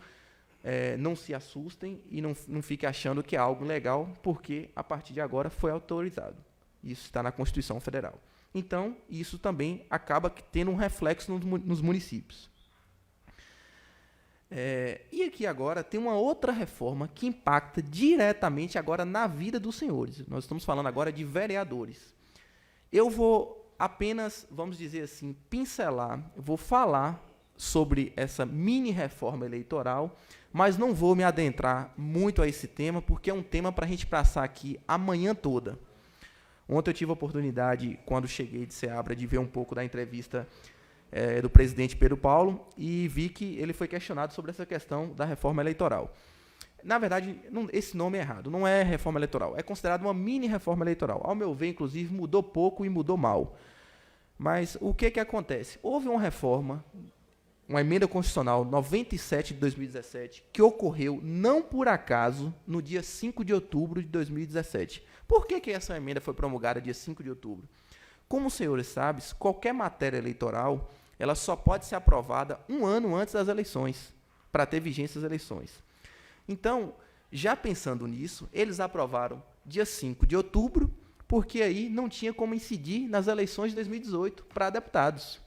não se assustem e não fiquem achando que é algo legal, porque a partir de agora foi autorizado. Isso está na Constituição Federal. Então, isso também acaba tendo um reflexo nos municípios. E aqui agora tem uma outra reforma que impacta diretamente agora na vida dos senhores. Nós estamos falando agora de vereadores. Eu vou apenas, vamos dizer assim, pincelar, vou falar sobre essa mini-reforma eleitoral, mas não vou me adentrar muito a esse tema, porque é um tema para a gente passar aqui a manhã toda. Ontem eu tive a oportunidade, quando cheguei de Ceabra, de ver um pouco da entrevista do presidente Pedro Paulo e vi que ele foi questionado sobre essa questão da reforma eleitoral. Na verdade, esse nome é errado, não é reforma eleitoral, é considerado uma mini-reforma eleitoral. Ao meu ver, inclusive, mudou pouco e mudou mal. Mas o que acontece? Houve uma reforma, uma emenda constitucional 97 de 2017, que ocorreu, não por acaso, no dia 5 de outubro de 2017. Por que essa emenda foi promulgada dia 5 de outubro? Como os senhores sabem, qualquer matéria eleitoral ela só pode ser aprovada 1 ano antes das eleições, para ter vigência das eleições. Então, já pensando nisso, eles aprovaram dia 5 de outubro, porque aí não tinha como incidir nas eleições de 2018 para deputados.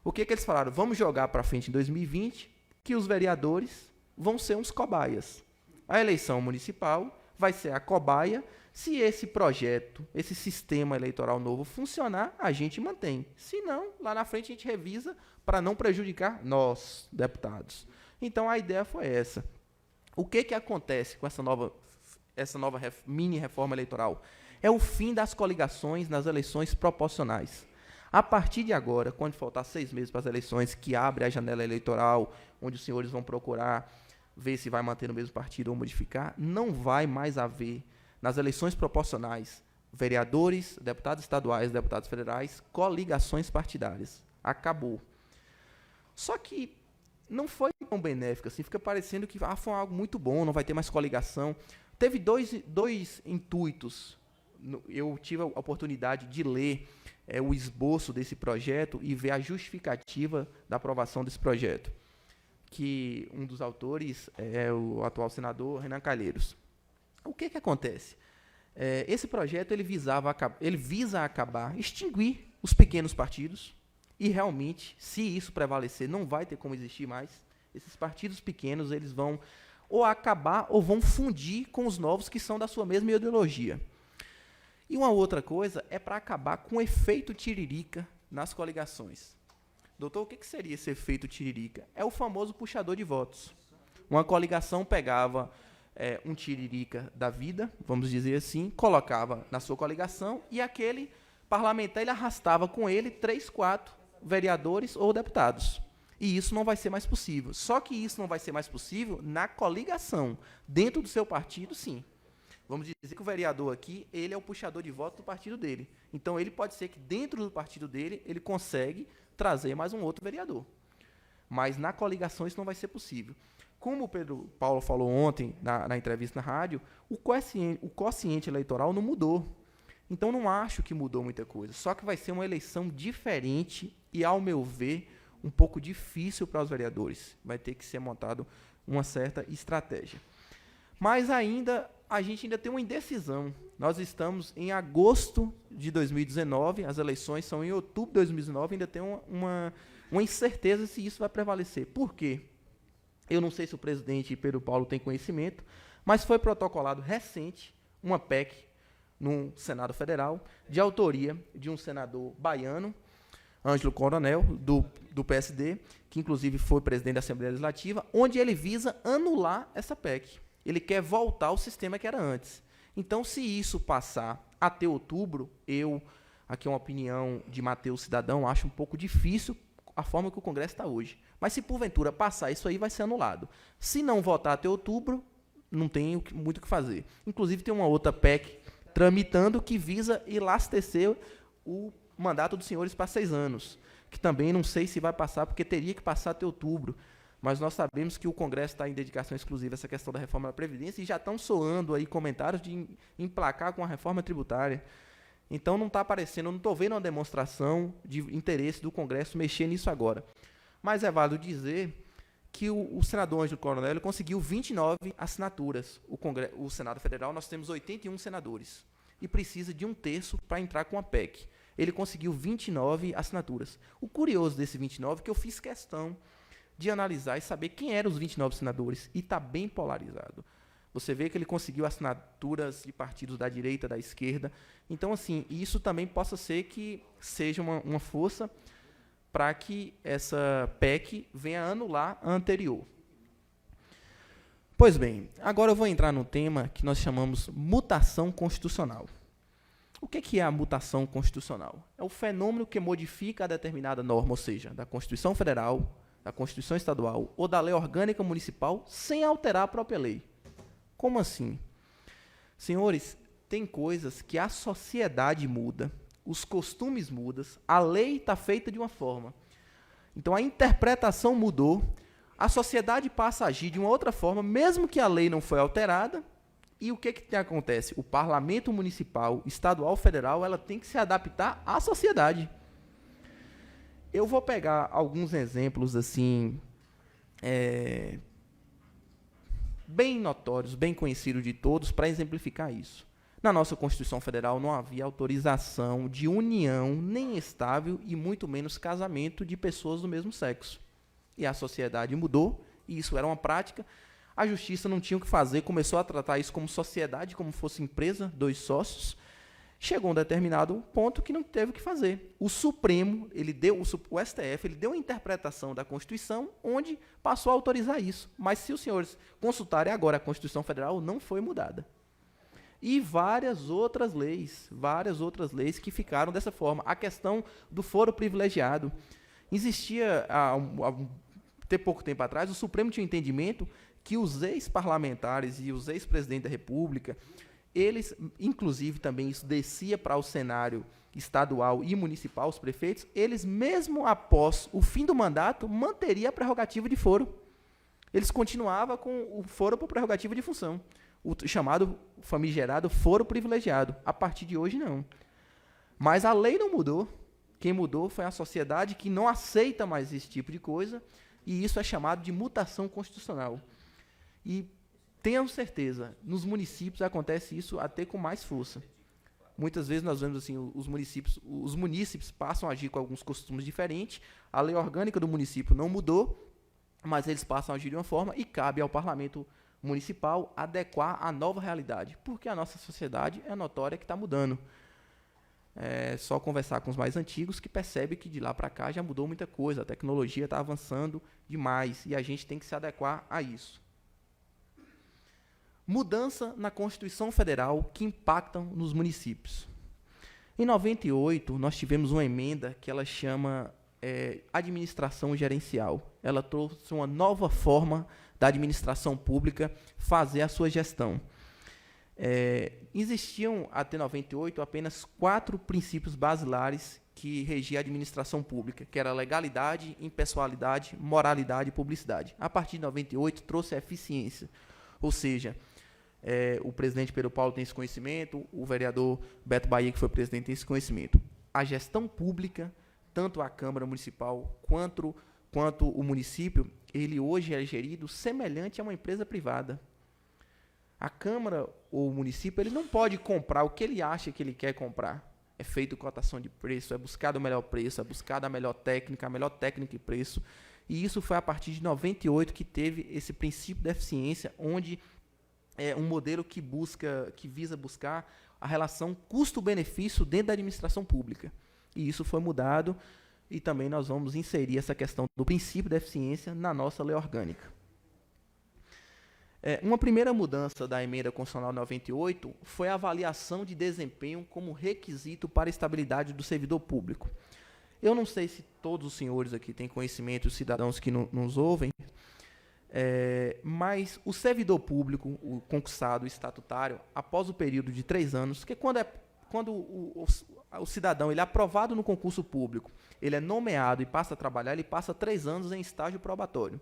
O que eles falaram? Vamos jogar para frente em 2020, que os vereadores vão ser uns cobaias. A eleição municipal vai ser a cobaia. Se esse projeto, esse sistema eleitoral novo funcionar, a gente mantém. Se não, lá na frente a gente revisa para não prejudicar nós, deputados. Então, a ideia foi essa. O que acontece com essa nova mini-reforma eleitoral? É o fim das coligações nas eleições proporcionais. A partir de agora, quando faltar 6 meses para as eleições, que abre a janela eleitoral, onde os senhores vão procurar ver se vai manter no mesmo partido ou modificar, não vai mais haver, nas eleições proporcionais, vereadores, deputados estaduais, deputados federais, coligações partidárias. Acabou. Só que não foi tão benéfico assim, fica parecendo que foi algo muito bom, não vai ter mais coligação. Teve dois intuitos. Eu tive a oportunidade de ler o esboço desse projeto e ver a justificativa da aprovação desse projeto, que um dos autores é o atual senador Renan Calheiros. O que acontece? Esse projeto ele visa acabar, extinguir os pequenos partidos, e realmente, se isso prevalecer, não vai ter como existir mais. Esses partidos pequenos eles vão ou acabar ou vão fundir com os novos que são da sua mesma ideologia. E uma outra coisa é para acabar com o efeito tiririca nas coligações. Doutor, o que seria esse efeito tiririca? É o famoso puxador de votos. Uma coligação pegava um tiririca da vida, vamos dizer assim, colocava na sua coligação e aquele parlamentar ele arrastava com ele 3, 4 vereadores ou deputados. E isso não vai ser mais possível. Só que isso não vai ser mais possível na coligação. Dentro do seu partido, sim. Vamos dizer que o vereador aqui, ele é o puxador de voto do partido dele. Então, ele pode ser que dentro do partido dele, ele consegue trazer mais um outro vereador. Mas na coligação isso não vai ser possível. Como o Pedro Paulo falou ontem na entrevista na rádio, o quociente eleitoral não mudou. Então, não acho que mudou muita coisa. Só que vai ser uma eleição diferente e, ao meu ver, um pouco difícil para os vereadores. Vai ter que ser montado uma certa estratégia. Mas a gente ainda tem uma indecisão. Nós estamos em agosto de 2019, as eleições são em outubro de 2019, ainda tem uma incerteza se isso vai prevalecer. Por quê? Eu não sei se o presidente Pedro Paulo tem conhecimento, mas foi protocolado recente uma PEC no Senado Federal, de autoria de um senador baiano, Ângelo Coronel, do PSD, que inclusive foi presidente da Assembleia Legislativa, onde ele visa anular essa PEC. Ele quer voltar ao sistema que era antes. Então, se isso passar até outubro, aqui é uma opinião de Matheus Cidadão, acho um pouco difícil a forma que o Congresso está hoje. Mas se porventura passar isso aí, vai ser anulado. Se não votar até outubro, não tem muito o que fazer. Inclusive, tem uma outra PEC tramitando que visa elastecer o mandato dos senhores para 6 anos, que também não sei se vai passar, porque teria que passar até outubro. Mas nós sabemos que o Congresso está em dedicação exclusiva a essa questão da reforma da Previdência e já estão soando aí comentários de emplacar com a reforma tributária. Então, não está aparecendo, não estou vendo uma demonstração de interesse do Congresso mexer nisso agora. Mas é válido dizer que o senador Ângelo Coronel ele conseguiu 29 assinaturas. O Senado Federal, nós temos 81 senadores e precisa de 1/3 para entrar com a PEC. Ele conseguiu 29 assinaturas. O curioso desse 29 é que eu fiz questão de analisar e saber quem eram os 29 senadores, e está bem polarizado. Você vê que ele conseguiu assinaturas de partidos da direita, da esquerda. Então, assim, isso também possa ser que seja uma força para que essa PEC venha anular a anterior. Pois bem, agora eu vou entrar no tema que nós chamamos mutação constitucional. O que é a mutação constitucional? É o fenômeno que modifica a determinada norma, ou seja, da Constituição Federal, da Constituição Estadual ou da Lei Orgânica Municipal, sem alterar a própria lei. Como assim? Senhores, tem coisas que a sociedade muda, os costumes mudam, a lei está feita de uma forma. Então, a interpretação mudou, a sociedade passa a agir de uma outra forma, mesmo que a lei não foi alterada. E o que acontece? O parlamento municipal, estadual, federal, ela tem que se adaptar à sociedade. Eu vou pegar alguns exemplos assim, bem notórios, bem conhecidos de todos, para exemplificar isso. Na nossa Constituição Federal não havia autorização de união nem estável e muito menos casamento de pessoas do mesmo sexo. E a sociedade mudou, e isso era uma prática. A justiça não tinha o que fazer, começou a tratar isso como sociedade, como fosse empresa, 2 sócios. Chegou a um determinado ponto que não teve o que fazer. O Supremo, o STF, ele deu uma interpretação da Constituição onde passou a autorizar isso. Mas se os senhores consultarem agora a Constituição Federal, não foi mudada. E várias outras leis que ficaram dessa forma. A questão do foro privilegiado. Existia, até pouco tempo atrás, o Supremo tinha um entendimento que os ex-parlamentares e os ex-presidentes da República, eles, inclusive também isso descia para o cenário estadual e municipal, os prefeitos, eles mesmo após o fim do mandato, manteriam a prerrogativa de foro. Eles continuavam com o foro por prerrogativa de função, o chamado famigerado foro privilegiado. A partir de hoje, não. Mas a lei não mudou. Quem mudou foi a sociedade que não aceita mais esse tipo de coisa, e isso é chamado de mutação constitucional. E tenham certeza, nos municípios acontece isso até com mais força. Muitas vezes nós vemos assim, os munícipes passam a agir com alguns costumes diferentes, a lei orgânica do município não mudou, mas eles passam a agir de uma forma e cabe ao parlamento municipal adequar à nova realidade, porque a nossa sociedade é notória que está mudando. É só conversar com os mais antigos que percebe que de lá para cá já mudou muita coisa, a tecnologia está avançando demais e a gente tem que se adequar a isso. Mudança na Constituição Federal que impactam nos municípios. Em 98, nós tivemos uma emenda que ela chama administração gerencial. Ela trouxe uma nova forma da administração pública fazer a sua gestão. Existiam, até 98, apenas 4 princípios basilares que regiam a administração pública, que era legalidade, impessoalidade, moralidade e publicidade. A partir de 98, trouxe a eficiência, ou seja, o presidente Pedro Paulo tem esse conhecimento, o vereador Beto Bahia, que foi presidente, tem esse conhecimento. A gestão pública, tanto a Câmara Municipal quanto o município, ele hoje é gerido semelhante a uma empresa privada. A Câmara ou o município, ele não pode comprar o que ele acha que ele quer comprar. É feito cotação de preço, é buscado o melhor preço, é buscada a melhor técnica e preço. E isso foi a partir de 98 que teve esse princípio da eficiência, onde é um modelo que visa buscar a relação custo-benefício dentro da administração pública. E isso foi mudado, e também nós vamos inserir essa questão do princípio da eficiência na nossa lei orgânica. Uma primeira mudança da emenda constitucional 98 foi a avaliação de desempenho como requisito para a estabilidade do servidor público. Eu não sei se todos os senhores aqui têm conhecimento, os cidadãos que nos ouvem, mas o servidor público, o concursado estatutário, após o período de 3 anos, que quando o cidadão ele é aprovado no concurso público, ele é nomeado e passa a trabalhar, ele passa 3 anos em estágio probatório.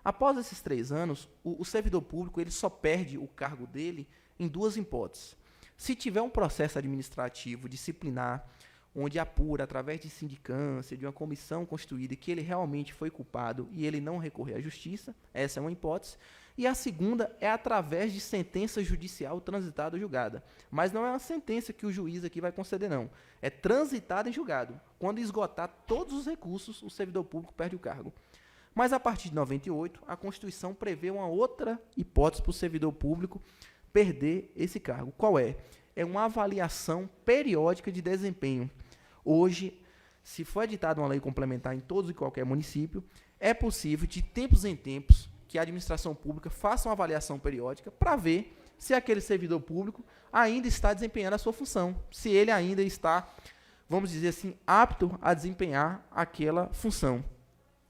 Após esses 3 anos, o servidor público ele só perde o cargo dele em 2 hipóteses. Se tiver um processo administrativo disciplinar, onde apura, através de sindicância, de uma comissão constituída, que ele realmente foi culpado e ele não recorrer à justiça, essa é uma hipótese. E a segunda é através de sentença judicial transitada ou julgada. Mas não é uma sentença que o juiz aqui vai conceder, não. É transitada em julgado. Quando esgotar todos os recursos, o servidor público perde o cargo. Mas, a partir de 98, a Constituição prevê uma outra hipótese para o servidor público perder esse cargo. Qual é? É uma avaliação periódica de desempenho. Hoje, se for editada uma lei complementar em todos e qualquer município, é possível, de tempos em tempos, que a administração pública faça uma avaliação periódica para ver se aquele servidor público ainda está desempenhando a sua função, se ele ainda está, vamos dizer assim, apto a desempenhar aquela função.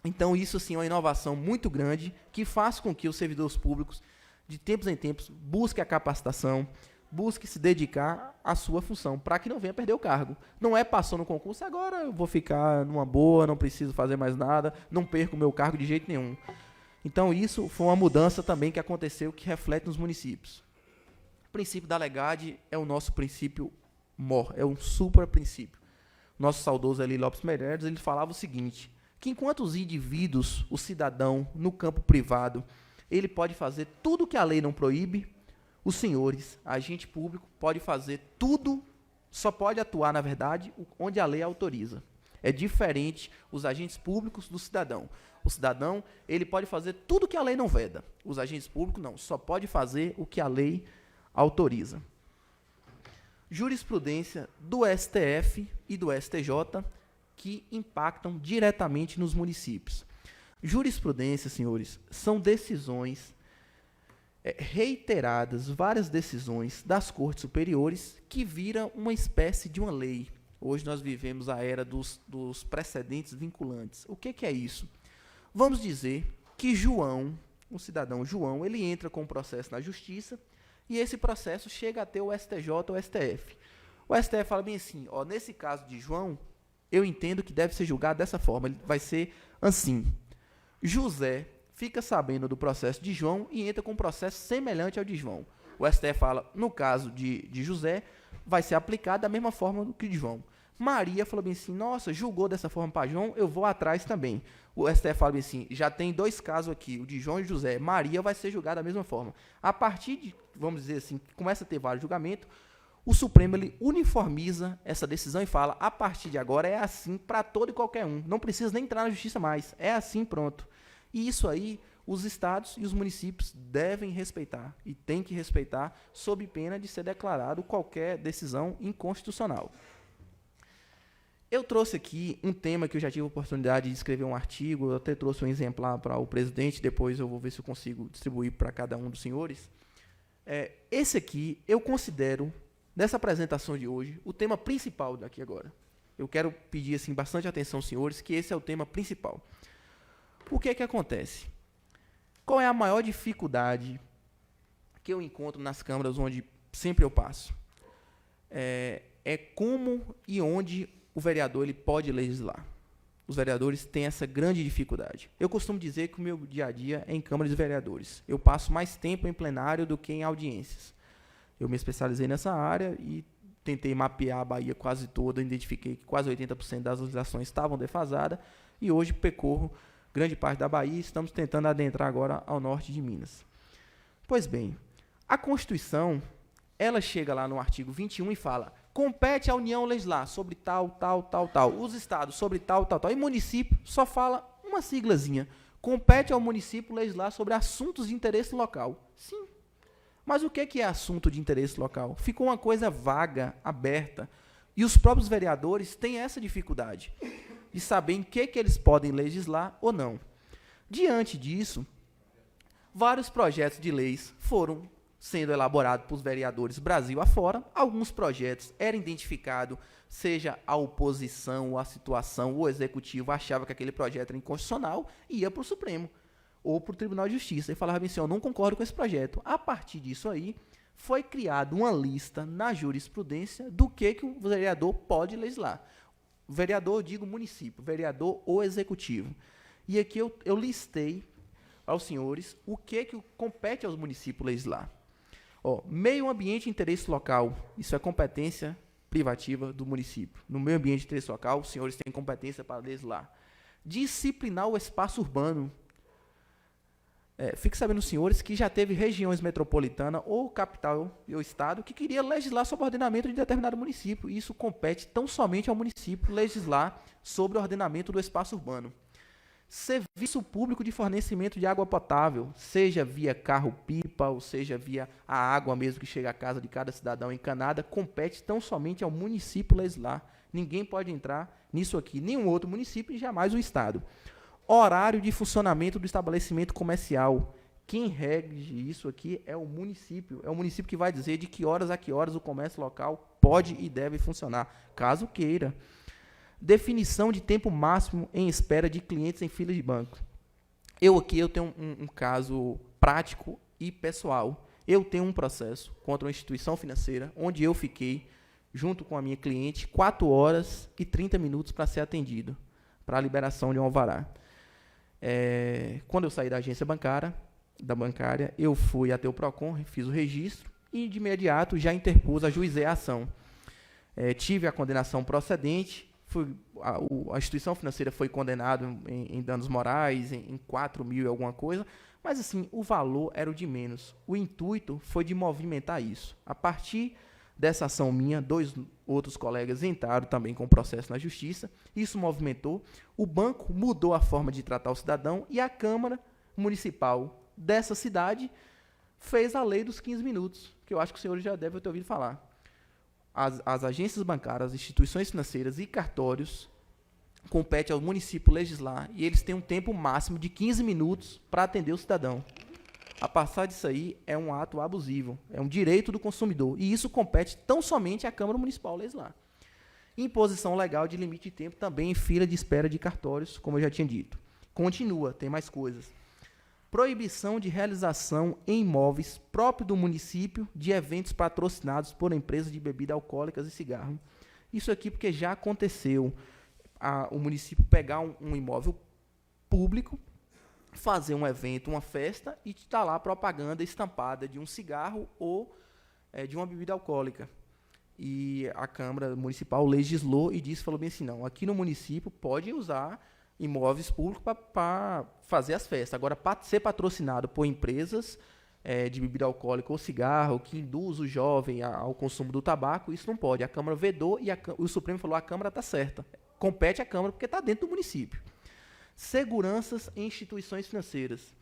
Então, isso sim é uma inovação muito grande que faz com que os servidores públicos, de tempos em tempos, busquem a capacitação, busquem se dedicar à sua função, para que não venha perder o cargo. Não é passou no concurso, agora eu vou ficar numa boa, não preciso fazer mais nada, não perco o meu cargo de jeito nenhum. Então, isso foi uma mudança também que aconteceu, que reflete nos municípios. O princípio da legalidade é o nosso princípio mor, é um supra-princípio. Nosso saudoso Eli Lopes Meireles, ele falava o seguinte, que enquanto os indivíduos, o cidadão, no campo privado, ele pode fazer tudo que a lei não proíbe, os senhores, agente público, pode fazer tudo, só pode atuar, na verdade, onde a lei autoriza. É diferente os agentes públicos do cidadão. O cidadão, ele pode fazer tudo que a lei não veda. Os agentes públicos, não, só pode fazer o que a lei autoriza. Jurisprudência do STF e do STJ, que impactam diretamente nos municípios. Jurisprudência, senhores, são decisões reiteradas, várias decisões das cortes superiores que viram uma espécie de uma lei. Hoje nós vivemos a era dos precedentes vinculantes. O que é isso? Vamos dizer que João, o cidadão João, ele entra com um processo na justiça e esse processo chega até o STJ ou o STF. O STF fala bem assim, ó, nesse caso de João, eu entendo que deve ser julgado dessa forma, ele vai ser assim. José fica sabendo do processo de João e entra com um processo semelhante ao de João. O STF fala, no caso de José, vai ser aplicado da mesma forma que de João. Maria falou bem assim, nossa, julgou dessa forma para João, eu vou atrás também. O STF fala bem assim, já tem 2 casos aqui, o de João e José. Maria vai ser julgada da mesma forma. A partir de, vamos dizer assim, começa a ter vários julgamentos, o Supremo ele uniformiza essa decisão e fala, a partir de agora é assim para todo e qualquer um. Não precisa nem entrar na justiça mais. É assim, pronto. E isso aí, os estados e os municípios devem respeitar. E têm que respeitar, sob pena de ser declarado qualquer decisão inconstitucional. Eu trouxe aqui um tema que eu já tive a oportunidade de escrever um artigo, eu até trouxe um exemplar para o presidente, depois eu vou ver se eu consigo distribuir para cada um dos senhores. esse aqui eu considero, nessa apresentação de hoje, o tema principal daqui agora. Eu quero pedir assim, bastante atenção, senhores, que esse é o tema principal. O que é que acontece? Qual é a maior dificuldade que eu encontro nas câmaras onde sempre eu passo? É como e onde o vereador ele pode legislar. Os vereadores têm essa grande dificuldade. Eu costumo dizer que o meu dia a dia é em Câmara de Vereadores. Eu passo mais tempo em plenário do que em audiências. Eu me especializei nessa área e tentei mapear a Bahia quase toda, identifiquei que quase 80% das legislações estavam defasadas, e hoje percorro grande parte da Bahia e estamos tentando adentrar agora ao norte de Minas. Pois bem, a Constituição, ela chega lá no artigo 21 e fala: compete à União legislar sobre tal, tal, tal, tal. Os estados sobre tal, tal, tal. E município só fala uma siglazinha. Compete ao município legislar sobre assuntos de interesse local. Sim. Mas o que é assunto de interesse local? Ficou uma coisa vaga, aberta. E os próprios vereadores têm essa dificuldade de saber em que eles podem legislar ou não. Diante disso, vários projetos de leis foram sendo elaborado por vereadores Brasil afora. Alguns projetos eram identificados, seja a oposição, ou a situação, ou o executivo achava que aquele projeto era inconstitucional, e ia para o Supremo, ou para o Tribunal de Justiça, e falava assim: eu não concordo com esse projeto. A partir disso aí, foi criada uma lista na jurisprudência do que o vereador pode legislar. Vereador, eu digo município, vereador ou executivo. E aqui eu listei aos senhores o que compete aos municípios legislar. Meio ambiente e interesse local, isso é competência privativa do município. No meio ambiente e interesse local, os senhores têm competência para legislar. Disciplinar o espaço urbano. Fique sabendo, senhores, que já teve regiões metropolitanas ou capital ou estado que queria legislar sobre o ordenamento de determinado município. E isso compete tão somente ao município legislar sobre o ordenamento do espaço urbano. Serviço público de fornecimento de água potável, seja via carro-pipa, ou seja via a água mesmo que chega à casa de cada cidadão encanada, compete tão somente ao município legislar. Ninguém pode entrar nisso aqui, nenhum outro município e jamais o Estado. Horário de funcionamento do estabelecimento comercial. Quem rege isso aqui é o município. É o município que vai dizer de que horas a que horas o comércio local pode e deve funcionar, caso queira. Definição de tempo máximo em espera de clientes em fila de banco. Eu tenho um caso prático e pessoal. Eu tenho um processo contra uma instituição financeira, onde eu fiquei, junto com a minha cliente, 4 horas e 30 minutos para ser atendido, para a liberação de um alvará. Quando eu saí da agência bancária, eu fui até o PROCON, fiz o registro e, de imediato, já interpus, ajuizei a ação. Tive a condenação procedente. A instituição financeira foi condenada em danos morais, em 4 mil e alguma coisa, mas assim, o valor era o de menos. O intuito foi de movimentar isso. A partir dessa ação minha, 2 outros colegas entraram também com o processo na justiça, isso movimentou, o banco mudou a forma de tratar o cidadão e a Câmara Municipal dessa cidade fez a lei dos 15 minutos, que eu acho que os senhores já devem ter ouvido falar. As agências bancárias, as instituições financeiras e cartórios compete ao município legislar e eles têm um tempo máximo de 15 minutos para atender o cidadão. A passar disso aí é um ato abusivo, é um direito do consumidor e isso compete tão somente à Câmara Municipal legislar. Imposição legal de limite de tempo também em fila de espera de cartórios, como eu já tinha dito. Continua, tem mais coisas. Proibição de realização em imóveis próprios do município de eventos patrocinados por empresas de bebidas alcoólicas e cigarro. Isso aqui porque já aconteceu o município pegar um imóvel público, fazer um evento, uma festa e está lá a propaganda estampada de um cigarro ou de uma bebida alcoólica. E a Câmara Municipal legislou e falou bem assim, não, aqui no município pode usar imóveis públicos para fazer as festas. Agora, para ser patrocinado por empresas de bebida alcoólica ou cigarro, que induz o jovem ao consumo do tabaco, isso não pode. A Câmara vedou e o Supremo falou, a Câmara está certa. Compete à Câmara porque está dentro do município. Seguranças em instituições financeiras.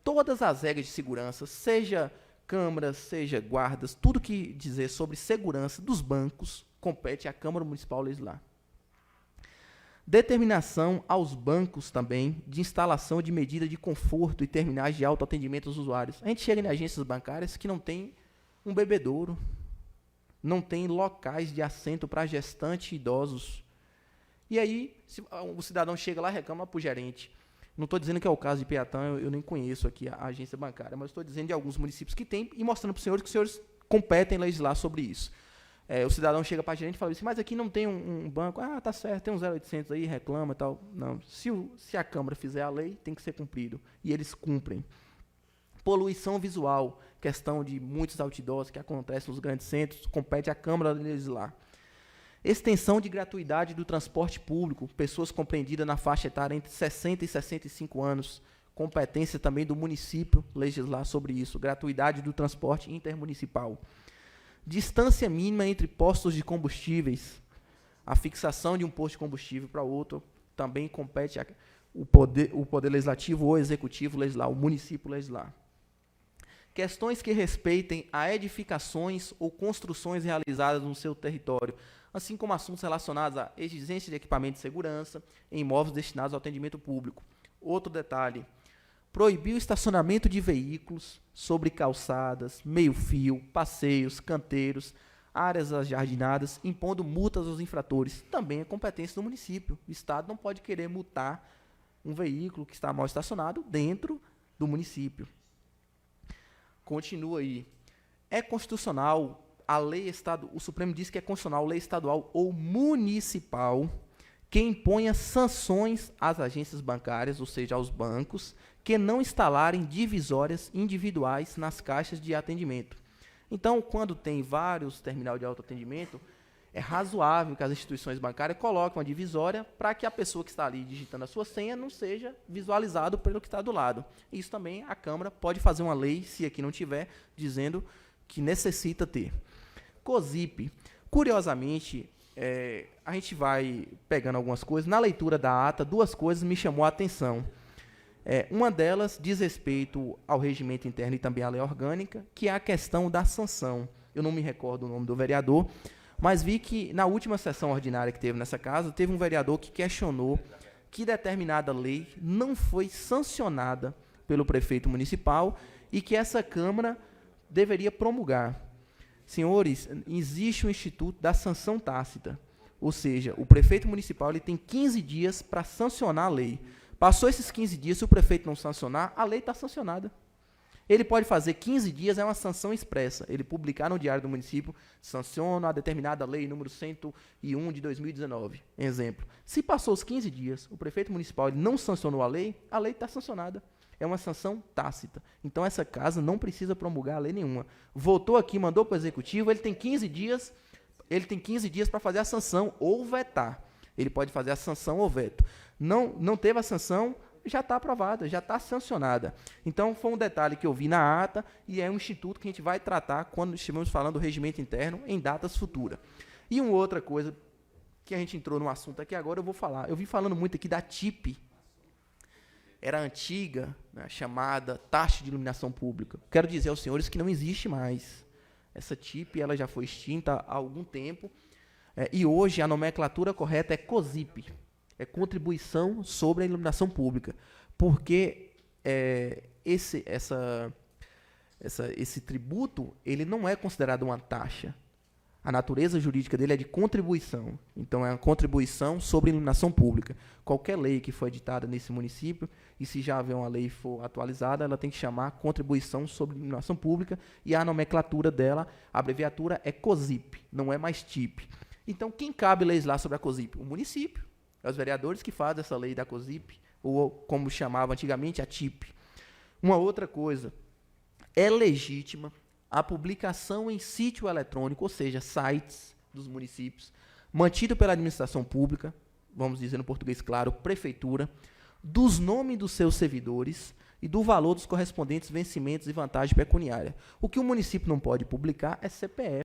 Todas as regras de segurança, seja câmaras, seja guardas, tudo que dizer sobre segurança dos bancos, compete à Câmara Municipal legislar. Determinação aos bancos também de instalação de medida de conforto e terminais de autoatendimento aos usuários. A gente chega em agências bancárias que não tem um bebedouro, não tem locais de assento para gestantes e idosos. E aí, o cidadão chega lá e reclama para o gerente. Não estou dizendo que é o caso de Piatã, eu nem conheço aqui a agência bancária, mas estou dizendo de alguns municípios que tem e mostrando para os senhores que os senhores competem legislar sobre isso. O cidadão chega para a gerente e fala assim, mas aqui não tem um banco. Ah, tá certo, tem um 0800 aí, reclama e tal. Não, se a Câmara fizer a lei, tem que ser cumprido. E eles cumprem. Poluição visual, questão de muitos outdoors que acontecem nos grandes centros, compete à Câmara legislar. Extensão de gratuidade do transporte público, pessoas compreendidas na faixa etária entre 60 e 65 anos, competência também do município legislar sobre isso, gratuidade do transporte intermunicipal. Distância mínima entre postos de combustíveis, a fixação de um posto de combustível para outro, também compete o poder legislativo ou executivo legislar, o município legislar. Questões que respeitem a edificações ou construções realizadas no seu território, assim como assuntos relacionados à exigência de equipamento de segurança em imóveis destinados ao atendimento público. Outro detalhe, proibir o estacionamento de veículos sobre calçadas, meio-fio, passeios, canteiros, áreas ajardinadas, impondo multas aos infratores. Também é competência do município. O Estado não pode querer multar um veículo que está mal estacionado dentro do município. Continua aí. É constitucional, a lei o Supremo diz que é constitucional, lei estadual ou municipal, que imponha sanções às agências bancárias, ou seja, aos bancos, que não instalarem divisórias individuais nas caixas de atendimento. Então, quando tem vários terminais de autoatendimento, é razoável que as instituições bancárias coloquem uma divisória para que a pessoa que está ali digitando a sua senha não seja visualizado pelo que está do lado. Isso também a Câmara pode fazer uma lei, se aqui não tiver, dizendo que necessita ter. COSIP. Curiosamente, a gente vai pegando algumas coisas. Na leitura da ata, duas coisas me chamou a atenção. Uma delas diz respeito ao regimento interno e também à lei orgânica, que é a questão da sanção. Eu não me recordo o nome do vereador, mas vi que na última sessão ordinária que teve nessa casa, teve um vereador que questionou que determinada lei não foi sancionada pelo prefeito municipal e que essa Câmara deveria promulgar. Senhores, existe o Instituto da Sanção Tácita, ou seja, o prefeito municipal ele tem 15 dias para sancionar a lei. Passou esses 15 dias, se o prefeito não sancionar, a lei está sancionada. Ele pode fazer 15 dias, é uma sanção expressa. Ele publicar no Diário do Município, sanciona a determinada lei número 101 de 2019. Exemplo. Se passou os 15 dias, o prefeito municipal ele não sancionou a lei está sancionada. É uma sanção tácita. Então, essa casa não precisa promulgar a lei nenhuma. Votou aqui, mandou para o Executivo, ele tem 15 dias para fazer a sanção ou vetar. Ele pode fazer a sanção ou veto. Não teve a sanção, já está aprovada, já está sancionada. Então, foi um detalhe que eu vi na ata e é um instituto que a gente vai tratar quando estivermos falando do regimento interno em datas futuras. E uma outra coisa que a gente entrou no assunto aqui agora, eu vou falar. Eu vim falando muito aqui da TIP. Era a antiga, né, chamada taxa de iluminação pública. Quero dizer aos senhores que não existe mais. Essa TIP ela já foi extinta há algum tempo. E hoje a nomenclatura correta é COSIP. É contribuição sobre a iluminação pública, porque esse tributo ele não é considerado uma taxa. A natureza jurídica dele é de contribuição. Então, é uma contribuição sobre a iluminação pública. Qualquer lei que for editada nesse município, e se já houver uma lei for atualizada, ela tem que chamar contribuição sobre a iluminação pública, e a nomenclatura dela, a abreviatura é COSIP, não é mais TIP. Então, quem cabe legislar sobre a COSIP? O município. É os vereadores que fazem essa lei da COSIP, ou como chamava antigamente, a TIP. Uma outra coisa, é legítima a publicação em sítio eletrônico, ou seja, sites dos municípios, mantido pela administração pública, vamos dizer no português claro, prefeitura, dos nomes dos seus servidores e do valor dos correspondentes vencimentos e vantagem pecuniária. O que o município não pode publicar é CPF.